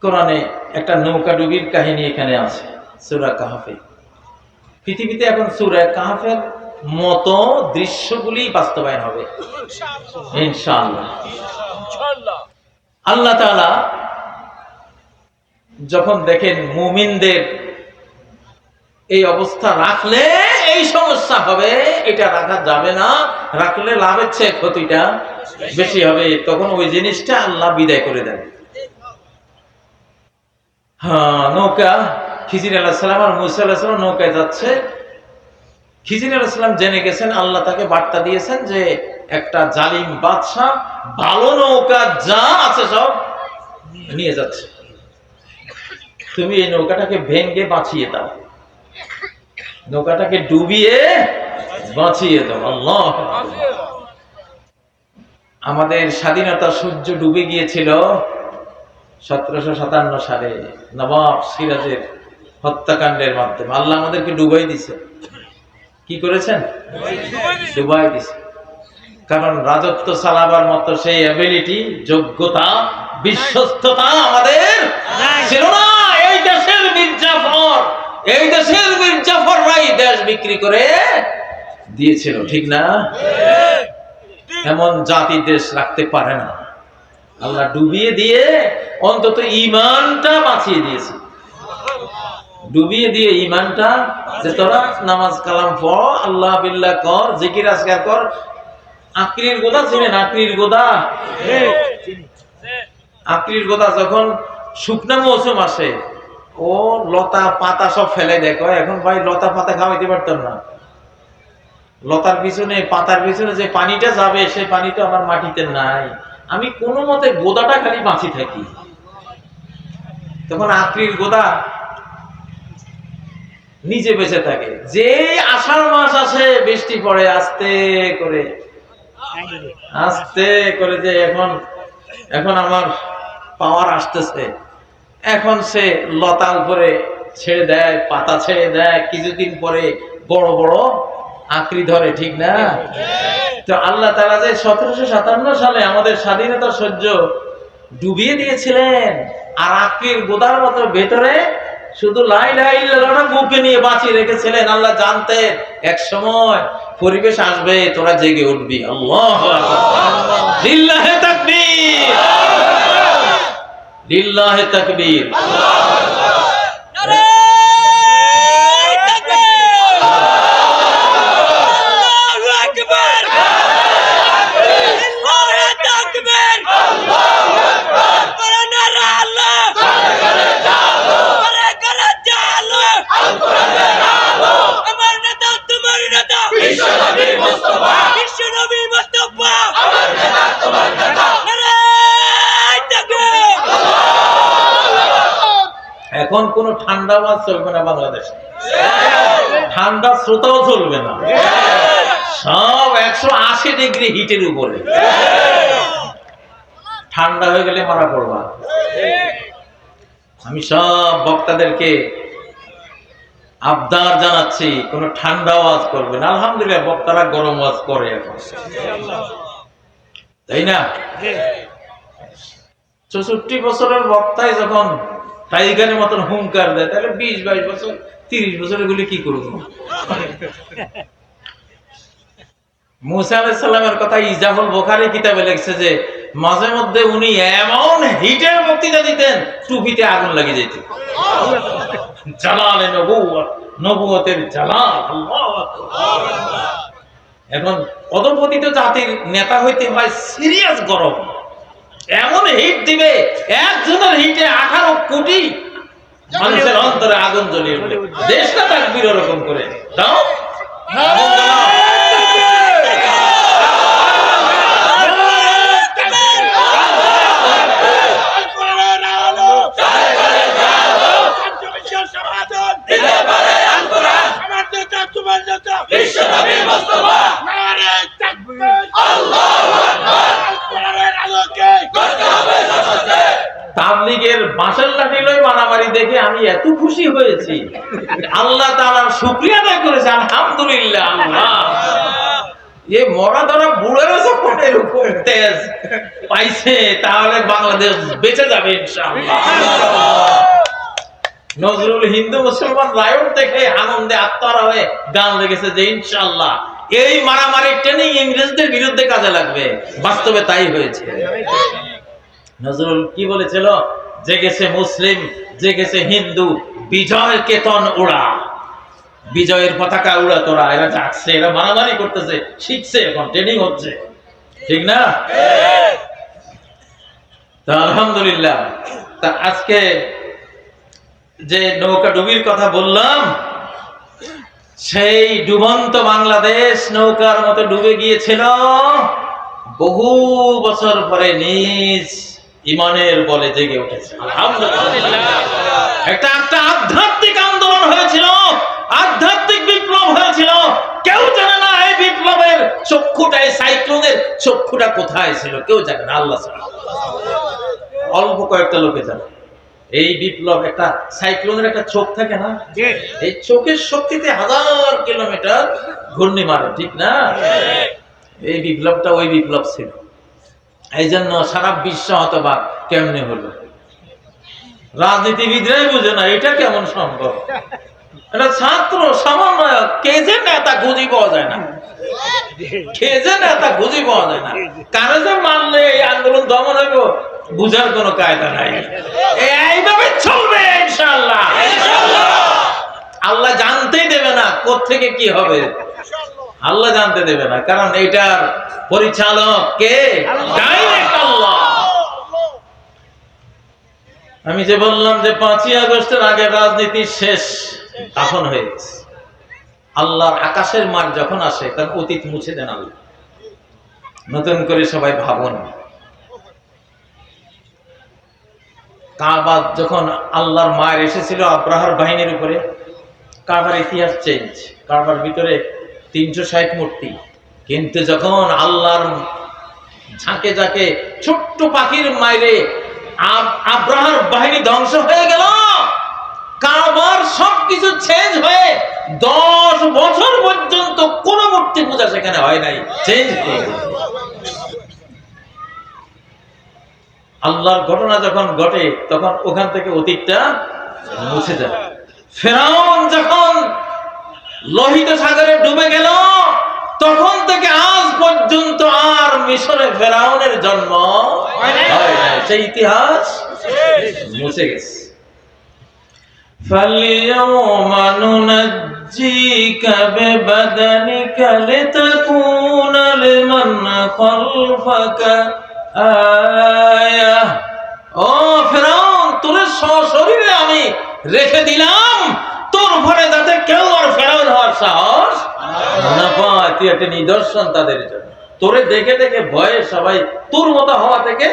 কোরআনে একটা নৌকা ডুবির কাহিনী এখানে আছে সূরা কাহফে। পৃথিবীতে এখন সূরা কাহফের মতো দৃশ্যগুলি বাস্তবায়ন হবে ইনশাআল্লাহ। আল্লাহ তাআলা যখন দেখেন মুমিনদের এই অবস্থা রাখলে এই সমস্যা হবে, এটা রাখা যাবে না, রাখলে লাভের চেয়ে ক্ষতিটা বেশি হবে, তখন ওই জিনিসটা আল্লাহ বিদায় করে দেন। হ্যাঁ, নৌকা খিজির আলাইহিস সালাম আর মূসা আলাইহিস সালাম নৌকায় যাচ্ছে। খিজির আলাইহিস সালাম জেনে গেছেন, আল্লাহ তাকে বার্তা দিয়েছেন যে একটা জালিম বাদশা ভালো নৌকা যা আছে সব নিয়ে যাচ্ছে, তুমি এই নৌকাটাকে ভেঙে বাঁচিয়ে দাও, নৌকাটাকে ডুবিয়ে বাঁচিয়ে দাও। আল্লাহ, আমাদের স্বাধীনতা সূর্য ডুবে গিয়েছিল 1757 সালে নবাব সিরাজের হত্যাকাণ্ডের মাধ্যমে। আল্লাহ আমাদেরকে ডুবাই দিছে। কি করেছেন? ডুবাই দিছে। কারণ রাজত্ব চালাবার মতো সেই অ্যাবিলিটি, যোগ্যতা, বিশ্বস্ততা আমাদের ছিল না। এই দেশের মির্জাফররাই দেশ বিক্রি করে দিয়েছিল, ঠিক না? এমন জাতি দেশ রাখতে পারে না। আল্লাহ ডুবিয়ে দিয়ে অন্তত ঈমানটা বাঁচিয়ে দিয়েছে, ডুবিয়ে দিয়ে ঈমানটা, যে তোরা নামাজ কালাম পড়, আল্লাহ বিল্লাহ কর, জিকির আজকার কর। আকরির গোদা ছিলেন, আকরির গোদা, আকরির গোদা যখন শুকনা মৌসুম আসে, ও লতা পাতা সব ফেলে দেখো। এখন ভাই লতা পাতা খাওয়াইতে পারতাম না, লতার পিছনে পাতার পিছনে যে পানিটা যাবে সেই পানিটা আমার মাটিতে নাই, আমি কোনো মতে গোদাটা খালি বাঁচি থাকি। তখন আকরির গোদা নিজে বেঁচে থাকে। যে আষাঢ় মাস আসে, বৃষ্টি পড়ে আস্তে করে আস্তে করে, যে এখন আমার পাওয়ার আসতেছে, এখন সে লতা উপরে ছেড়ে দেয়, পাতা ছেড়ে দেয়, কিছুদিন পরে বড় বড় আকরি ধরে, ঠিক না? তো আল্লাহ তাআলা যে 1757 সালে আমাদের স্বাধীনতা সূর্য ডুবিয়ে দিয়েছিলেন, আর আকরির গোদার মতো ভেতরে শুধু লা ইলাহা ইল্লাল্লাহ বুকে নিয়ে বাঁচিয়ে রেখেছিলেন। আল্লাহ জানতেন এক সময় পরিবেশ আসবে, তোরা জেগে উঠবি। আল্লাহু আকবার, লিল্লাহি তাকবীর, লিল্লাহি তাকবীর। এখন কোন ঠান্ডা মাছ চলবে না বাংলাদেশে, ঠান্ডা স্রোতাও চলবে না, সব 180 ডিগ্রি হিটের উপরে। ঠান্ডা হয়ে গেলে মারা পড়বা। আমি সব বক্তাদেরকে আবদার জানাচ্ছি, কোন ঠান্ডা ওয়াজ করবে না। আলহামদুলিল্লাহ বক্তারা গরম ওয়াজ করে এখন, তাই না? 64 বছরের বক্তায় যখন টাইগারের মতন হুঙ্কার দেয়, তাহলে 20-22 বছর 30 বছর এগুলি কি করবো? মুসা আলাইহিস সালামের কথা ইজাহুল বুখারী কিতাবে লিখছে যে মাঝে মধ্যে উনি এমন হিটের বক্তৃতা দিতেন, টুপিতে আগুন লাগিয়ে যেত। জালালে নবুয়ত, নবুয়তের জালাল। আল্লাহু আকবার। এখন অধঃপতিত জাতির নেতা হইতে হয় সিরিয়াস গরম, এমন হিট দিবে, একজনের হিটে 18 কোটি মানুষের অন্তরে আগুন জ্বলিয়ে উঠবে। দেশটা তাকবীর ওরকম করে দাও। তাবলীগের বাঁশের লাঠি লয়ে মারামারি দেখে আমি এত খুশি হয়েছি, আল্লাহ তাআলার শুকরিয়া আদায় করেছি। আলহামদুলিল্লাহ। আল্লাহ এই মরা ধরা বুড়ের যখন এরকম তেজ পাইছে, তাহলে বাংলাদেশ বেঁচে যাবে ইনশাআল্লাহ। নজরুল হিন্দু মুসলমান রায়ট দেখে আনন্দে আত্মারা হয়ে গান লেগেছে যে ইনশাআল্লাহ এই মারামারি ট্রেনিং ইংরেজদের বিরুদ্ধে কাজে লাগবে। বাস্তবে তাই হয়েছে। নজরুল কি বলেছিল? জেগেছে মুসলিম, জেগেছে হিন্দু, বিজয় কেতন উড়া, বিজয়ের পতাকা উড়া তোরা। এরা যাচ্ছে, এরা মারামারি করতেছে, শিখছে, এখন ট্রেনিং হচ্ছে, ঠিক না? তা আলহামদুলিল্লাহ। তা আজকে যে নৌকা ডুবির কথা বললাম, সেই ডুবন্ত বাংলাদেশ নৌকার মতো ডুবে গিয়েছিল বহু বছর পরে নিজ ইমানের বলে জেগে উঠেছে। আলহামদুলিল্লাহ। একটা আধ্যাত্মিক আন্দোলন হয়েছিল, আধ্যাত্মিক বিপ্লব হয়েছিল। কেউ জানে না এই বিপ্লবের চক্ষুটা, এই সাইক্লোনের চক্ষুটা কোথায় ছিল, কেউ জানে না, আল্লাহ ছাড়া। অল্প কয়েকটা লোকে জানে। এই বিপ্লব একটা সাইক্লোনের একটা চোখ থাকে না, এই চোখের শক্তিতে 1000 কিলোমিটার ঘূর্ণি মারে, ঠিক না? এই বিপ্লবটা ওই বিপ্লব ছিল। এই জন্য সারা বিশ্ব হতবাক, কেমনে হলো? রাজনীতিবিদরাই বুঝে না এটা কেমন সম্ভব। এটা ছাত্র সমন্বয়ক, কে যে নেতা খুঁজি পাওয়া যায় না, কে যে নেতা খুঁজি পাওয়া যায় না। কারো যে মানলে এই আন্দোলন দমন হইব বুঝার কোন কায়দা নাই। এইভাবে চলবে ইনশাআল্লাহ। আল্লাহ জানতেই দেবে না কোত্থেকে কি হবে, আল্লাহ জানতে দেবে না, কারণ এটার পরিচালক কে? ডাইরেক্ট আল্লাহ। আমি যে বললাম যে 5ই আগস্টের আগে রাজনীতি শেষ, তখন হয়ে গেছে। আল্লাহর আকাশের মার যখন আসে, তার অতীত মুছে দেন আল্লাহ। নতুন করে সবাই ভাবুন, কাবা যখন আল্লাহর মায়ের এসেছিল আব্রাহার বাহিনীর উপরে, কাবার ইতিহাস চেঞ্জ। কাবার ভিতরে 360 মূর্তি, কিন্তু যখন আল্লাহর ঝাঁকে ঝাঁকে ছোট্ট পাখির মাইরে আব্রাহার বাহিনী ধ্বংস হয়ে গেল, কাবার সবকিছু চেঞ্জ হয়ে 10 বছর পর্যন্ত কোন মূর্তি পূজা সেখানে হয় নাই, চেঞ্জ হয়ে গেল। আল্লাহর ঘটনা যখন ঘটে, তখন ওখান থেকে অতীতটা মুছে যায়। ফেরাউন যখন লোহিত সাগরে ডুবে গেল, তখন থেকে আজ পর্যন্ত আর মিশরে ফেরাউনের জন্ম হয় নাই, সেই ইতিহাস মুছে গেছে। فَالْيَوْمَ نُنَجِّيكَ بِبَدَنِكَ لِتَكُونَ لِمَنْ خَلْفَكَ آيَةً। ও ফেরাউন, তোর সশরীরে আমি রেখে দিলাম, তোর ভরে যাতে কেউ আর ফেরাউন হওয়ার সাহস না পায়। তুই একটা নিদর্শন তাদের জন্য। তোরে দেখে দেখে ভয়ে সবাই তোর মতো হওয়া থেকে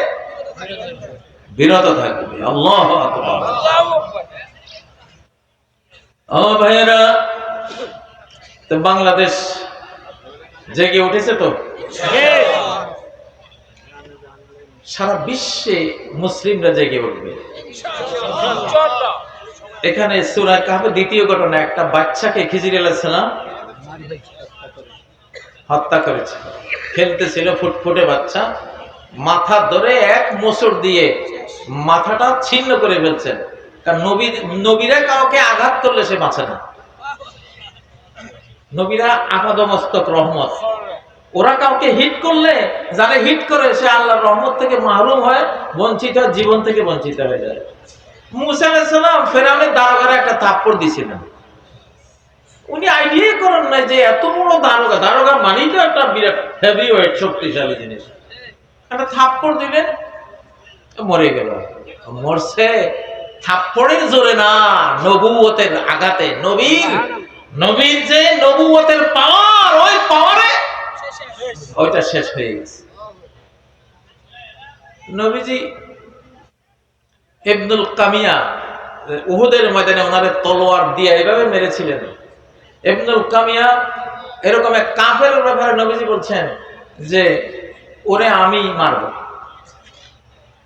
বিরত থাকবে। আল্লাহু আকবার। ও ভাইয়েরা, তো বাংলাদেশ জেগে উঠেছে তো, সারা বিশ্বে মুসলিমরা জেগে উঠবে। এখানে সূরা কাহফের দ্বিতীয় ঘটনা, একটা বাচ্চাকে খিজির আলাইহিস সালাম হত্যা করেছে। খেলতেছিল, ফুটফুটে বাচ্চা, মাথা ধরে এক মোচড় দিয়ে মাথাটা ছিন্ন করে ফেলছেন। কারণ নবীরা কাউকে আঘাত করলে সে বাঁচে না। নবীরা আপাদমস্তক রহমত, ওরা কাউকে হিট করলে, যারা হিট করে সে আল্লাহর রহমত থেকে মাহরুম হয়, বঞ্চিত হয়, জীবন থেকে বঞ্চিত হয়ে যায়। মুসা আলাইহিস সালাম ফেরাউনের দারোগারে একটা থাপ্পড় দিয়েছিলেন। উনি আইডিয়া করেন নাই যে এত বড় দারোগা, দারোগা মানেই তো একটা বিরাট হেভি ওয়েট, শক্তিশালী জিনিস। একটা থাপ্পড় দিলেন, মরে গেল। মরছে থাপ্পড়ের জোরে না, নবুয়তের আঘাতে। নবীর যে নবুয়তের পাওয়ার, ওই পাওয়ারে ওইটা শেষ হয়ে গেছে। নবীজি ইবনুল কামিয়া উহুদের ময়দানে ওনারে তলোয়ার দিয়ে এইভাবে মেরেছিলেন। ইবনুল কামিয়া এরকম এক কাফের ব্যাপারে নবীজি বলছেন যে ওরে আমি মারব।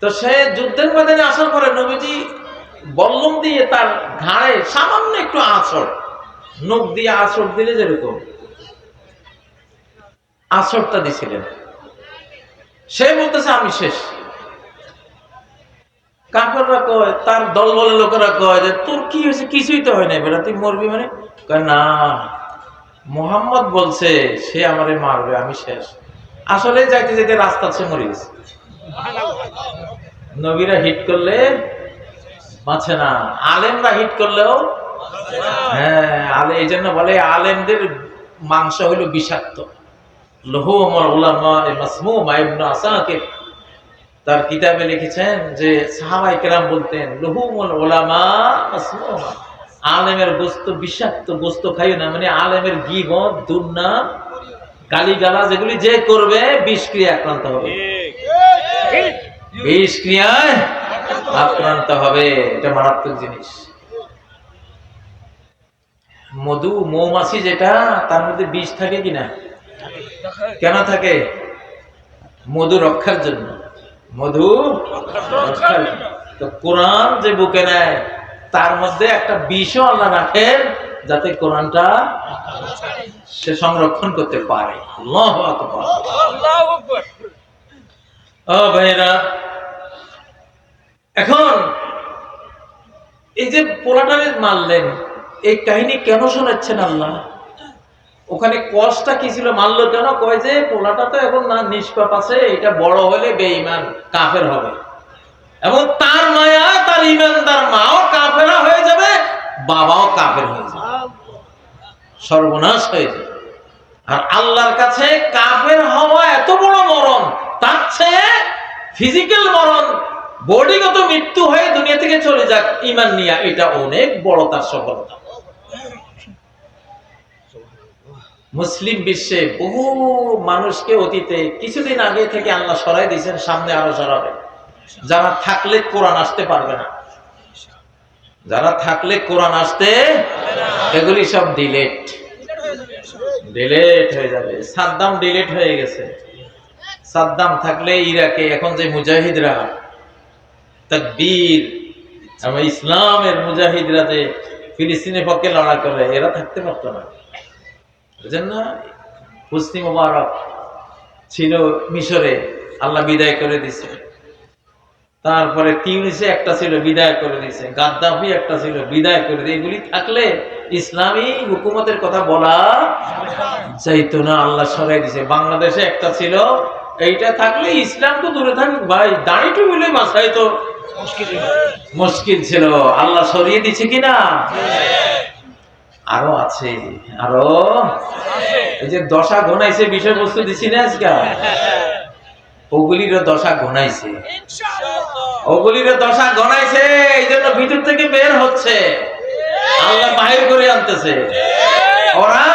তো সে যুদ্ধের ময়দানে আসার পরে নবীজি বল্লম দিয়ে তার ঘাড়ে সামান্য একটু আঁচড়, নখ দিয়ে আঁচড় দিলে যেরকম আঁচড়টা দিছিলেন। সে বলতেছে আমি শেষ। কাফেররা কয়, তার দলবলের লোকেরা কয় যে তোর কি হয়েছে? কিছুই তো হয় না, বেটা তুই মরবি মানে? কয় না, মুহাম্মদ বলছে সে আমারে মারবে, আমি শেষ। আসলে যাইতে যাইতে রাস্তা সে মরে গেছে। নবীরা হিট করলে বাঁচে না, আলেমরা হিট করলেও, হ্যাঁ, এই জন্য বলে আলেমদের মাংস হইল বিষাক্ত। লুহুমুল উলামা মাসমুমা। ইবনে আসাকির তার কিতাবে লিখেছেন যে সাহাবায়ে কেরাম বলতেন লুহুমুল উলামা মাসমুমা, আলেমের গোশত বিষাক্ত, গোশত খাইও না। মানে আলেমের গীবত, দুর্নাম, গালিগালাজ এগুলি যে করবে বিষক্রিয়া আক্রান্ত হবে, বিষক্রিয়ায় আক্রান্ত হবে। এটা মারাত্মক জিনিস। মধু, মৌমাছি যেটা, তার মধ্যে বিষ থাকে কিনা? কেন থাকে? মধু রক্ষার জন্য, মধু রক্ষার জন্য। তো কোরআন যে বুকে নেয় তার মধ্যে একটা বিষও আল্লাহ রাখেন, যাতে কোরআনটা সে সংরক্ষণ করতে পারে। আল্লাহু আকবার, আল্লাহু আকবার। ও ভাইরা, এখন এই যে পোলাটারে মারলেন, এই কাহিনী কেন শোনাচ্ছেন আল্লাহ? ওখানে কষ্টটা কি ছিল? মারলো কেন? কয় যে পোলাটা তো এখন না নিষ্পাপ আছে, এটা বড় হলে বেঈমান কাফের হবে, এবং তার মায়া, তার ইমানদার মাও কাফেরা হয়ে যাবে, বাবাও কাফের হয়ে যাবে, সর্বনাশ হয়ে যাবে। আর আল্লাহর কাছে কাফের হওয়া এত বড় মরণ, তার চেয়ে ফিজিক্যাল মরণ, বডিগত মৃত্যু হয়ে দুনিয়া থেকে চলে যাক ঈমান নিয়ে, এটা অনেক বড় তার সফলতা। মুসলিম বিশ্বে বহু মানুষকে অতীতে কিছুদিন আগে থেকে আল্লাহ সরাই দিয়েছেন, সামনে আরো সরাবে। যারা থাকলে কোরআন আসতে পারবে না, যারা থাকলে কোরআন আসতে, এগুলি সব ডিলেট হয়ে যাবে। সাদ্দাম ডিলেট হয়ে গেছে। সাদ্দাম থাকলে ইরাকে এখন যে মুজাহিদরা, তাকবীর, ইসলামের মুজাহিদরা যে ফিলিস্তিনের পক্ষে লড়াই করে, এরা থাকতে পারতো না। বুঝেন না? হুসনি মুবারক ছিল মিশরে, আল্লাহ বিদায় করে দিছে। তারপরে তিউনিসে একটা ছিল, বিদায় করে দিছে। গাদ্দাফি একটা ছিল, বিদায় করে দিয়ে। এগুলি থাকলে ইসলামী হুকুমতের কথা বলা যাইতো না, আল্লাহ সরাই দিছে। বাংলাদেশে একটা ছিল, এইটা থাকলে ইসলাম তো দূরে থাকুক ভাই, দাঁড়িয়ে টুবিলে বাঁচাই তো মুশকিল ছিল। আল্লাহ সরিয়ে দিছে কিনা? আরো আছে, আরো এই যে দশা ঘনাইছে, বিষয়বস্তু দিছি না আজকে, ওগুলিরও দশা ঘনাইছে, ওগুলিরও দশা ঘনাইছে। এই জন্য ভিতর থেকে বের হচ্ছে, আল্লাহ বাহির করে আনতেছে। ওরা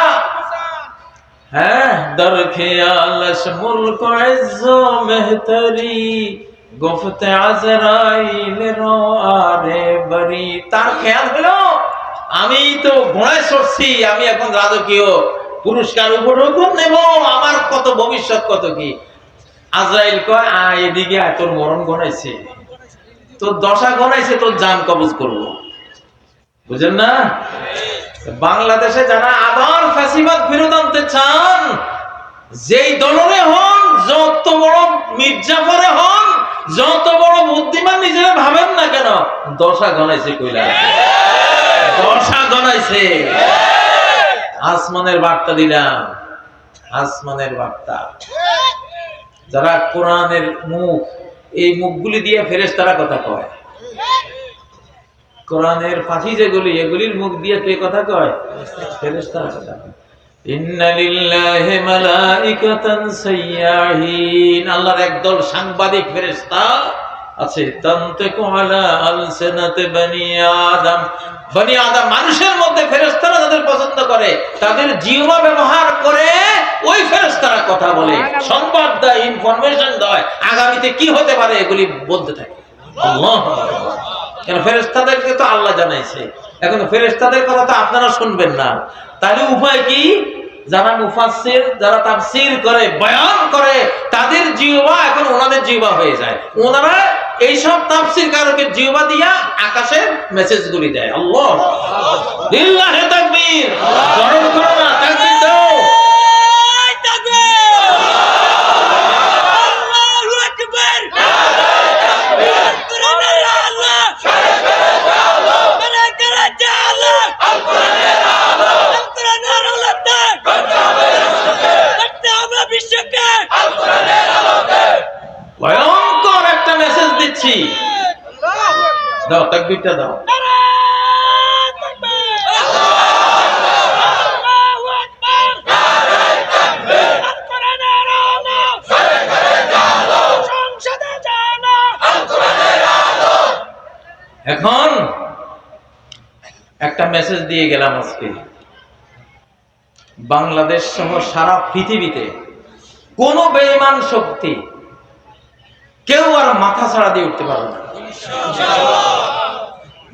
হ্যাঁ, দর খেয়াল মুলক ইজ্জো মেহতরি গুফতে আজরাইল রো আরে বরি। তার খেয়াল হলো আমি তো ঘোড়ায় চড়ছি, আমি এখন রাজকীয় পুরস্কার উপঢৌকন নেব, আমার কত ভবিষ্যৎ কত কি। আজরাইল কয় এদিকে আয়, তোর মরণ গনাইছে, তোর দশা গনাইছে, তোর জান কবজ করবো। বুঝেন না? বাংলাদেশে যারা আবার ফ্যাসিবাদ ফেরত আনতে চান, যেই দলরে হন, যত বড় মির্জাফরে হন, যত বড় বুদ্ধিমান নিজেরা ভাবেন না কেন, দশা গনাইছে কইলা, দশা গনাইছে। আসমানের বার্তা দিলাম, আসমানের বার্তা। যারা কোরআনের মুখ, এই মুখগুলি দিয়ে ফেরেশতারা কথা কয়, কোরআনের পাখি যেগুলি, এগুলির মুখ দিয়ে কে কথা কয়? ফেরেশতারা কথা কয়। ইন্না লিল্লাহি মালাইকাতান সাইয়াহিন, আল্লাহর একদল সাংবাদিক ফেরেশতা আছে। তানতাকু আলা আলসানাতি বনি আদম, বনি আদম মানুষের মধ্যে ফেরেশতারা যাদের পছন্দ করে, তাদের জিহ্বা ব্যবহার করে ওই ফেরেশতারা কথা বলে, সংবাদ দেয়, ইনফরমেশন দেয়, আগামীতে কি হতে পারে এগুলি বলতে থাকে। আল্লাহ, কেন ফেরেশতাদেরকে তো আল্লাহ জানাইছে, এখন ফেরেশতাদের কথা তো আপনারা শুনবেন না, তাহলে উপায় কি? যারা মুফাসসির, যারা তাফসীর করে, বয়ান করে, তাদের জিহ্বা এখন ওনাদের জিহ্বা হয়ে যায়, ওনারা এইসব তাফসীর কারকে জিহ্বা দিয়া আকাশের মেসেজগুলি দেয়। আল্লাহ, লিল্লাহি তাকবীর, গরম করো না, তাকবীর দাও। ভয়ঙ্কর একটা মেসেজ দিচ্ছি, দাও তাকবীরটা দাও। এখন একটা মেসেজ দিয়ে গেলাম আজকে, বাংলাদেশ সহ সারা পৃথিবীতে কোন বেঈমান শক্তি কেউ আর মাথা ছাড়া দিয়ে উঠতে পারবে না,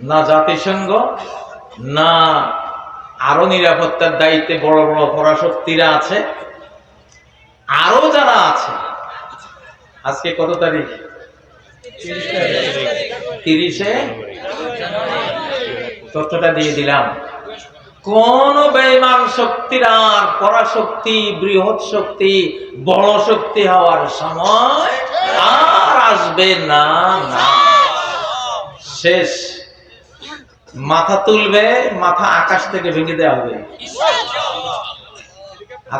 না জাতিসংঘ, না আরো নিরাপত্তার দায়িত্বে বড় বড় পরাশক্তিরা আছে, আরো যারা আছে। আজকে কত তারিখ? 30-এ তথ্যটা দিয়ে দিলাম। কোন বেঈমান শক্তির আর পরাশক্তি, বৃহৎ শক্তি, বড় শক্তি হওয়ার সময় আর আসবে না, না, শেষ। মাথা তুলবে, মাথা আকাশ থেকে ভেঙে দেওয়া হবে।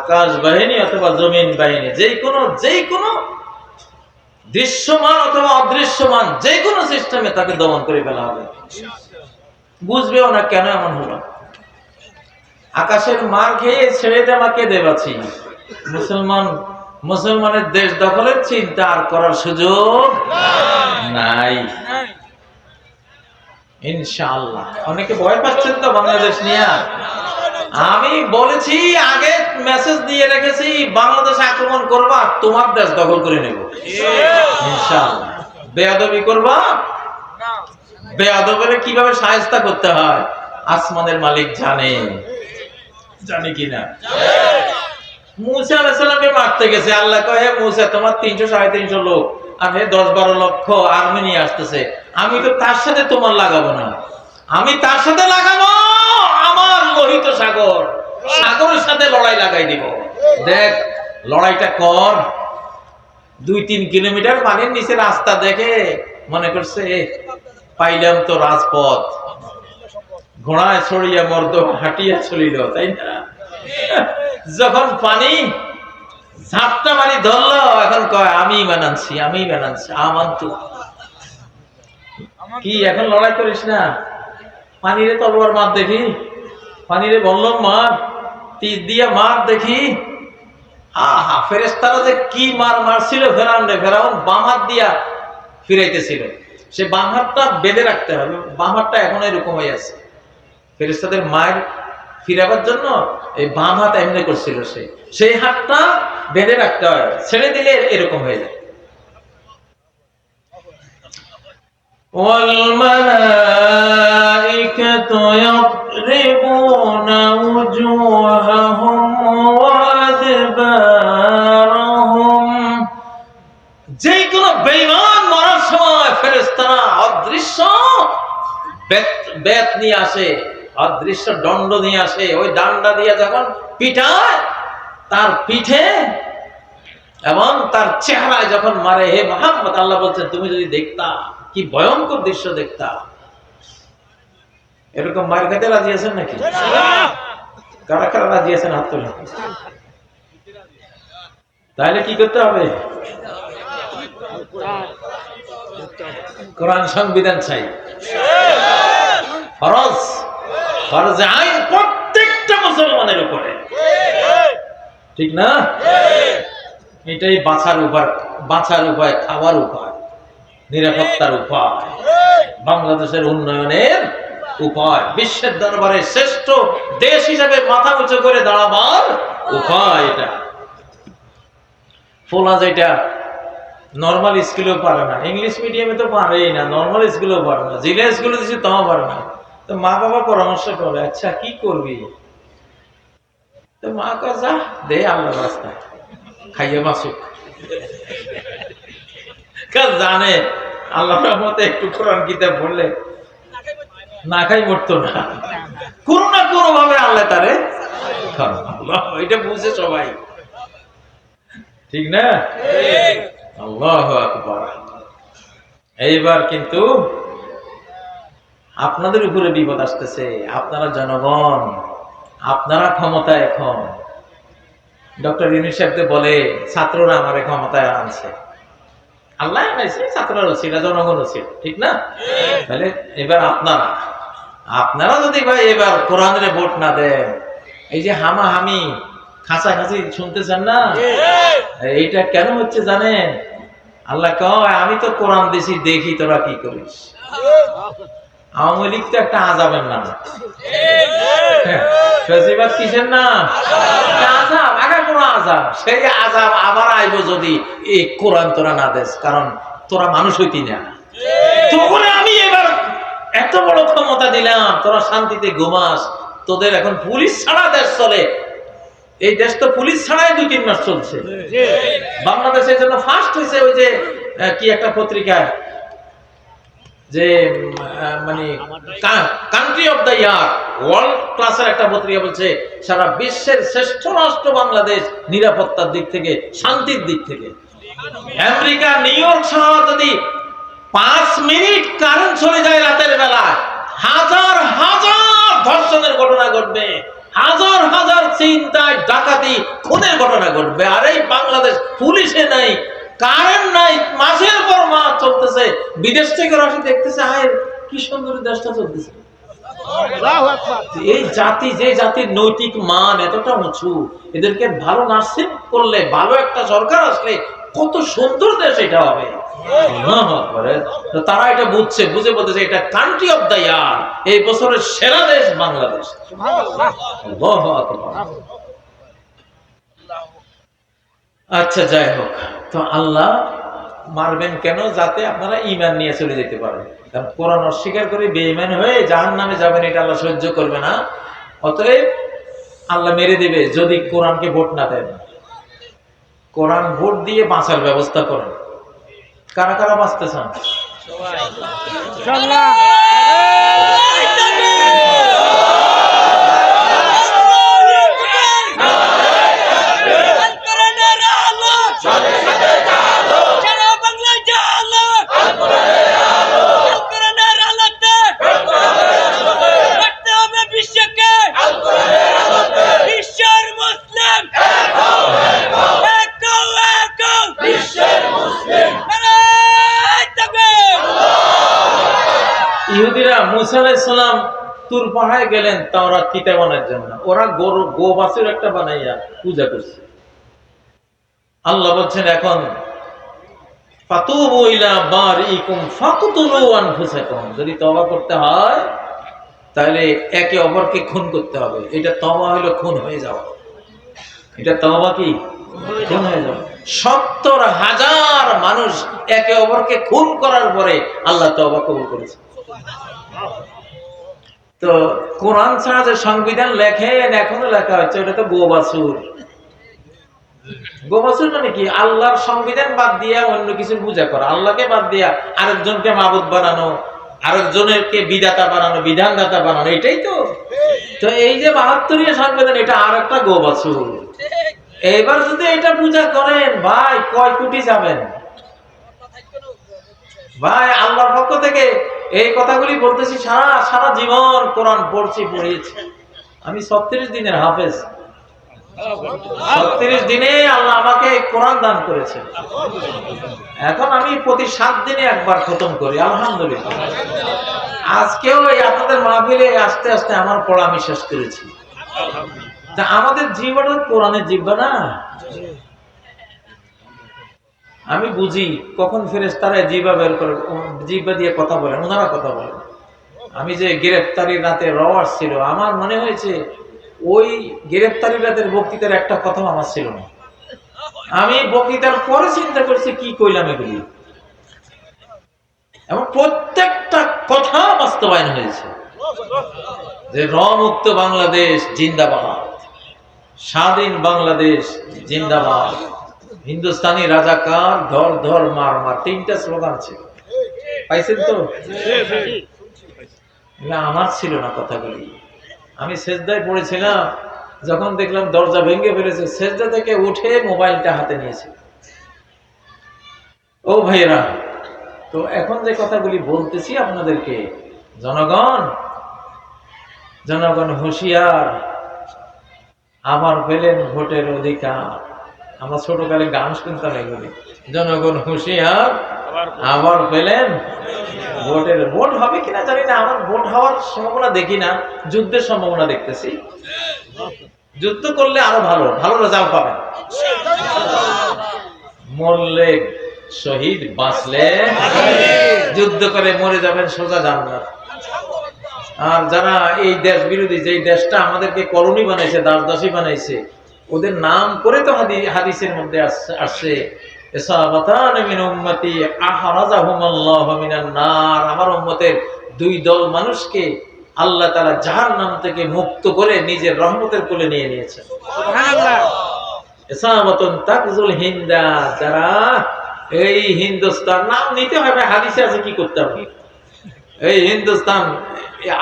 আকাশ বাহিনী অথবা জমিন বাহিনী, যেই কোনো দৃশ্যমান অথবা অদৃশ্যমান যে কোনো সিস্টেমে তাকে দমন করে ফেলা হবে। বুঝবেও না কেন এমন হলো। আকাশের মার খেয়ে ছেড়ে দেওয়া কে দেবাছি? মুসলমানের দেশ দখলের চিন্তা আর করার সুযোগ নাই ইনশাআল্লাহ। অনেকে ভয় পাচ্ছেন তো বাংলাদেশ নিয়ে। আমি বলেছি, আগে মেসেজ দিয়ে রেখেছি, বাংলাদেশ আক্রমণ করবা, তোমার দেশ দখল করে নেব ইনশাআল্লাহ। বেয়াদবি করবা, বেয়াদবের কিভাবে শায়েস্তা করতে হয় আসমানের মালিক জানে কিনা। মুসা আলাইহিস সালামকে মারতে গেছে, আল্লাহ কয়, হে মুসা, তোমার 300-350 লোক আর হে 10-12 লক্ষ আর্মি নিয়ে আসতেছে, আমি তো তার সাথে তোমার লাগাবো না, আমি তার সাথে লাগাবো আমার লোহিত সাগরের সাথে লড়াই লাগাই দিব। দেখ লড়াইটা কর। 2-3 কিলোমিটার পানির নিচে রাস্তা দেখে মনে করছে পাইলাম তো রাজপথ, ঘোড়ায় ছড়িয়া মর্দ হাঁটিয়া চলিল, তাই না? যখন পানি ঝাপটা মারি ধরলো, এখন কয় আমি বানাচ্ছি আমান্তু। কি এখন লড়াই করিস না? পানিরে তলোয়ার মার দেখি, পানিরে বললাম মার, তীর দিয়ে মার দেখি। আহা, ফেরেশতারা যে কি মারছিল ফেরাউন বাম হাত দিয়া ফিরাইতেছিল, সে বাম হাতটা বেঁধে রাখতে হবে। বাম হাতটা এখন এরকম হয়ে আছে, ফেরেশতাদের মায়ের ফিরাবার জন্য এই বাম হাত এমনি করছিল, সেই হাতটা বেঁধে রাখতে হয়, ছেড়ে দিলে এরকম হয়ে যায়। والملائكة يضربون বেত নিয়ে আসে, অদৃশ্য দণ্ড নিয়ে আসে, ওই ডান্ডা দিয়ে যখন পিটায় তার পিঠে এবং তার চেহারায় যখন মারে, হে মুহাম্মদ, আল্লাহ বলছেন তুমি যদি দেখতা কি ভয়ঙ্কর দৃশ্য দেখতা। এরকম মার খেতে রাজি আছেন নাকি? কারা কারা রাজি আছেন হাত তুলে। তাহলে কি করতে হবে? কোরআন সংবিধান চাই, ফরজ, ফরজ আইন প্রত্যেকটা মুসলমানের উপরে, ঠিক না? এটাই বাঁচার উপায়, খাওয়ার উপায়, নিরাপত্তার উপায়, বাংলাদেশের উন্নয়নের উপায়, বিশ্বের দরবারে শ্রেষ্ঠ দেশ হিসেবে মাথা উঁচু করে দাঁড়াবার উপায়। এটা ফোলা যেটা নর্মাল স্কুলেও পারে না, ইংলিশ মিডিয়ামে তো পারেই না, নর্মাল স্কুলেও পারে না, জিলা স্কুলে দিচ্ছি তাও পারে না। তো মা বাবা পরামর্শ করে, আচ্ছা কি করবি? তো মা কয় যা দে আল্লাহ রাস্তায় খাইয়ে মাসুক। জানে আল্লাহ রহমতে একটু কোরআন কিতাব পড়লে না খাই মরতো না, কোনো না কোনো ভাবে আল্লাহ তারে, এটা বুঝে সবাই, ঠিক না? আল্লাহু আকবার। এইবার কিন্তু আপনাদের উপরে বিপদ আসতেছে, আপনারা জনগণ, আপনারা ক্ষমতা। এখন ডক্টর ইউনূস সাহেবকে বলে ছাত্ররা আমার ক্ষমতায় আনছে, আল্লাহ আনাইছে, ছাত্ররা ছিল, জনগণ ছিল, ঠিক না? তাহলে এবার আপনারা যদি ভাই এবার কোরআনের ভোট না দেন, এই যে হামাহামি খাঁচাখাঁচি শুনতেছেন না, এইটা কেন হচ্ছে জানেন? আল্লাহ কয় আমি তো কোরআন দিছি, দেখি তোরা কি করিস। আওয়ামী লীগ তো একটা আযাবের নাম, ফেসিবাদ কিসের নাম? আযাব, আগে কোন আযাব, সেই আযাব আবার আইব যদি এই কোরআন তোরা না দেস, কারণ তোরা মানুষ হইতি না। তখন আমি এবার এত বড় ক্ষমতা দিলাম, তোরা শান্তিতে ঘুমাস, তোদের এখন পুলিশ ছাড়া দেশ চলে। এই দেশ তো পুলিশ ছাড়াই 2-3 মাস চলছে। বাংলাদেশের জন্য ফার্স্ট হয়েছে ওই যে কি একটা পত্রিকায় যে মানে country of the year, world ক্লাসের একটা পত্রিকা বলছে সারা বিশ্বের শ্রেষ্ঠ রাষ্ট্র বাংলাদেশ, নিরাপত্তার দিক থেকে, শান্তির দিক থেকে। আমেরিকা নিউ ইয়র্ক শহর যদি 5 মিনিট কারেন্ট চলে যায় রাতের বেলা, হাজার হাজার ধর্ষণের ঘটনা ঘটবে, হাজার হাজার চিন্তায় ডাকাতি খুনের ঘটনা ঘটবে। আর এই বাংলাদেশ পুলিশে নাই, কারেন্ট নাই, মাসের পর মাস চলতেছে, বিদেশ থেকে আসি দেখতেছে আয় কি সুন্দর দেশটা চলতেছে। এই জাতি, যে জাতির নৈতিক মান এতটা উঁচু, এদেরকে ভালো নার্সিং করলে, ভালো একটা সরকার আসলে কত সুন্দর দেশ এটা হবে। তারা এটা বুঝছে, বুঝে বলতেছে এটা কান্ট্রি অফ দ্য ইয়ার, এই বছরের সেরা দেশ বাংলাদেশ। আচ্ছা যাই হোক, তো আল্লাহ মারবেন কেন? যাতে আপনারা ঈমান নিয়ে চলে যেতে পারেন। কারণ কোরআন অস্বীকার করে বেঈমান হয়ে জাহান্নামে যাবেন, এটা আল্লাহ সহ্য করবে না। অতএব আল্লাহ মেরে দেবে যদি কোরআনকে ভোট না দেন। কোরআন ভোট দিয়ে বাঁচার ব্যবস্থা করেন। কারা কারা বাঁচতে চান? ইহুদিরা মুসা আলাইহিস সালাম তুর পাহাড়ে গেলেন তাওরাত কিতাবানের জন্য, ওরা গো বাছুর একটা বানাইয়া পূজা করছে। আল্লাহ বলছেন এখন ফাতুবু ইলা বারিকুম ফাকতুলু আনফুসাকুম, যদি তওবা করতে হয় তাহলে একে অপরকে খুন করতে হবে। এটা তওবা হলো খুন হয়ে যাওয়া, এটা তওবা কি? খুন হয়ে যাওয়া। 70,000 মানুষ একে অপরকে খুন করার পরে আল্লাহ তওবা কবুল করেছে। তো কোরআন ছাড়া যে সংবিধান লেখেন, এখনো লেখা হচ্ছে, ওটা তো গোবাছুর। গোবাছুর মানে কি? আল্লাহর সংবিধান বাদ দিয়া অন্য কিছু পূজা করা, আল্লাহকে বাদ দিয়া আরেকজনকে মাবুদ বানানো, আরেকজনেরকে বিধাতা বানানো, বিধানদাতা বানানো, এটাই তো। তো এই যে 72 সংবিধান, এটা আর একটা গোবাছুর। এবার যদি এটা পূজা করেন ভাই, কয় কোটি যাবেন ভাই। আল্লাহর পক্ষ থেকে এই কথাগুলি বলতেছি, সারা জীবন কোরআন পড়িয়েছি আমি। 36 দিনের হাফেজ, 36 দিনে আল্লাহ আমাকে কোরআন দান করেছে। এখন আমি প্রতি 7 দিনে একবার খতম করি, আলহামদুলিল্লাহ। আজকেও আপনাদের মাহফিলে আস্তে আস্তে আমার পড়া আমি শেষ করেছি। তা আমাদের জিহ্বাটা কোরআনের জিহ্বা না। আমি বুঝি কখন ফেরেশতারা জিহ্বা বের করে, জিহ্বা দিয়ে কথা বলেন, ওনারা কথা বলেন। আমি যে গ্রেফতারির রাতে রওয়াজ ছিল, আমার মনে হয়েছে ওই গ্রেফতারি রাতের বক্তৃতার একটা কথাও আমার ছিল না। আমি বক্তৃতার পরে চিন্তা করছি কি কইলাম এগুলি, এবং প্রত্যেকটা কথা বাস্তবায়ন হয়েছে। যে মুক্ত বাংলাদেশ জিন্দাবাদ, স্বাধীন বাংলাদেশ জিন্দাবাদ, হিন্দুস্তানি রাজাকার ধর ধর মার মার, 3টা স্লোগান ছিল। পাইছেন তো? আমার ছিল না কথাগুলি। আমি সেজদায় পড়েছিলাম, যখন দেখলাম দরজা ভেঙে ফেলেছে, সেজদা থেকে উঠে মোবাইলটা হাতে নিয়েছে। ও ভাইরা, তো এখন যে কথাগুলি বলতেছি আপনাদেরকে, জনগণ হুঁশিয়ার, আবার পেলেন ভোটের অধিকার। আমরা ছোটকালে গান শুনতাম এগুলি, জনগণ হুঁশিয়ার, আবার পেলেন ভোটের। ভোট হবে কিনা জানি না, আমার ভোট হওয়ার সম্ভাবনা দেখি না, যুদ্ধের সম্ভাবনা দেখতেছি। যুদ্ধ করলে আরো ভালো রেজাল্ট পাবেন। মরলে শহীদ, বাঁচলে যুদ্ধ করে মরে যাবেন সোজা জান্নাত। আর যারা এই দেশ বিরোধী, যে দেশটা আমাদেরকে কলোনি বানাইছে, দাসদাসী বানাইছে, ওদের নাম করে তো হাদিসের মধ্যে আসছে, আমার উম্মতের 2 দল মানুষকে আল্লাহ তাআলা জাহান্নাম থেকে মুক্ত করে নিজের রহমতের কোলে নিয়ে নিয়েছেন। যারা এই হিন্দুস্তান নাম নিতে হবে, হাদিসে আছে কি করতে হবে। এই হিন্দুস্তান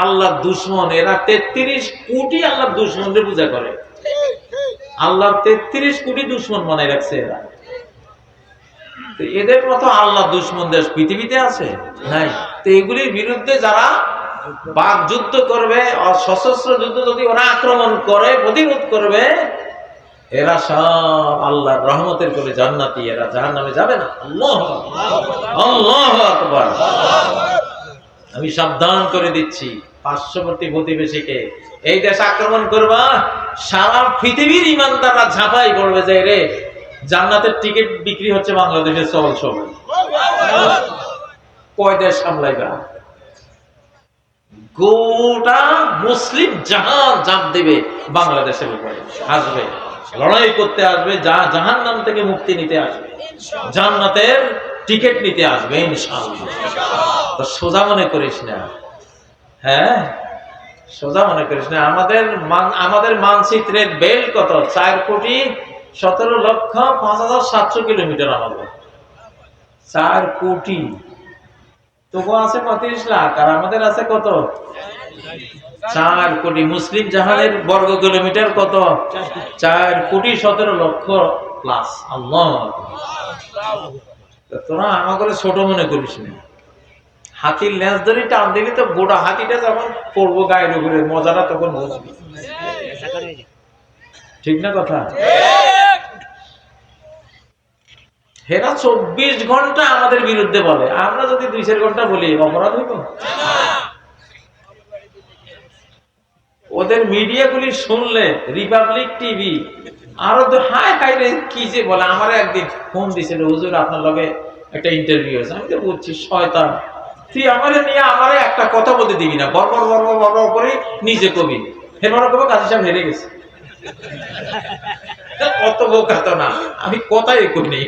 আল্লাহর দুশমন, এরা 33 কোটি আল্লাহর দুশমনদের পূজা করে। আল্লাহর 33 কোটি দুশমন বানাই রাখছে এরা। এদের মতো আল্লাহ দুশমন দেশ পৃথিবীতে আছে নাই। তো এগুলির বিরুদ্ধে যারা বাক যুদ্ধ করবে, সশস্ত্র যুদ্ধ যদি ওরা আক্রমণ করে, প্রতিরোধ করবে, এরা সব আল্লাহর রহমতের করে জান্নাতি, এরা জাহান্নামে যাবে না। আল্লাহু আকবার। আমি সাবধান করে দিচ্ছি পার্শ্ববর্তী প্রতিবেশীকে, এই দেশ আক্রমণ করবা, সারা পৃথিবীর ইমানদাররা ঝাঁপাই পড়বে যে রে জান্নাতের টিকিট বিক্রি হচ্ছে বাংলাদেশে, চল সব। কয় দেশ সামলাইবা? গোটা মুসলিম জাহান জাপ দেবে বাংলাদেশের উপরে, আসবে লড়াই করতে, আসবে জাহান্নাম থেকে মুক্তি নিতে আসবে, জান্নাতের টিকিট নিতে আসবে ইনশাআল্লাহ। তো সোজা মনে করিস না, হ্যাঁ সোজা মনে করিস না। আমাদের মানচিত্রের বেল্ট কত? 4,17,05,700 কিলোমিটার। আমাদের 4 কোটি, তবু আছে 35 লাখ, আর আমাদের আছে কত? 4 কোটি। মুসলিম জাহানের বর্গ কিলোমিটার কত? 4,17,00,000 প্লাস। আল্লাহ, তোরা আমাকে ছোট মনে করিস না। হাতির লেজ ধরে টান দিবি তো গোটা হাতিটা যখন পড়বো গায়ের উপরে, মজাটা তখন বুঝবি। ঠিক না কথা? হেরা 24 ঘন্টা আমাদের বিরুদ্ধে বলে, আমরা যদি 2-4 ঘন্টা বলি অপরাধ হইব? ওদের মিডিয়াগুলি শুনলে, রিপাবলিক টিভি আরো হায় হায় রে কি যে বলে। আমার একদিন ফোন দিছিল, হুজুর আপনার লগে একটা ইন্টারভিউ আছে। আমি তো বলছি শয়তান, তুই আমারে নিয়ে আমারে একটা কথা বলতে দিবি না, বড় করে নিজে কবি, হেরবার কবে কাজী সাহেব হেরে গেছে। অত বোকা তো না, আমি কথাই কই নেই।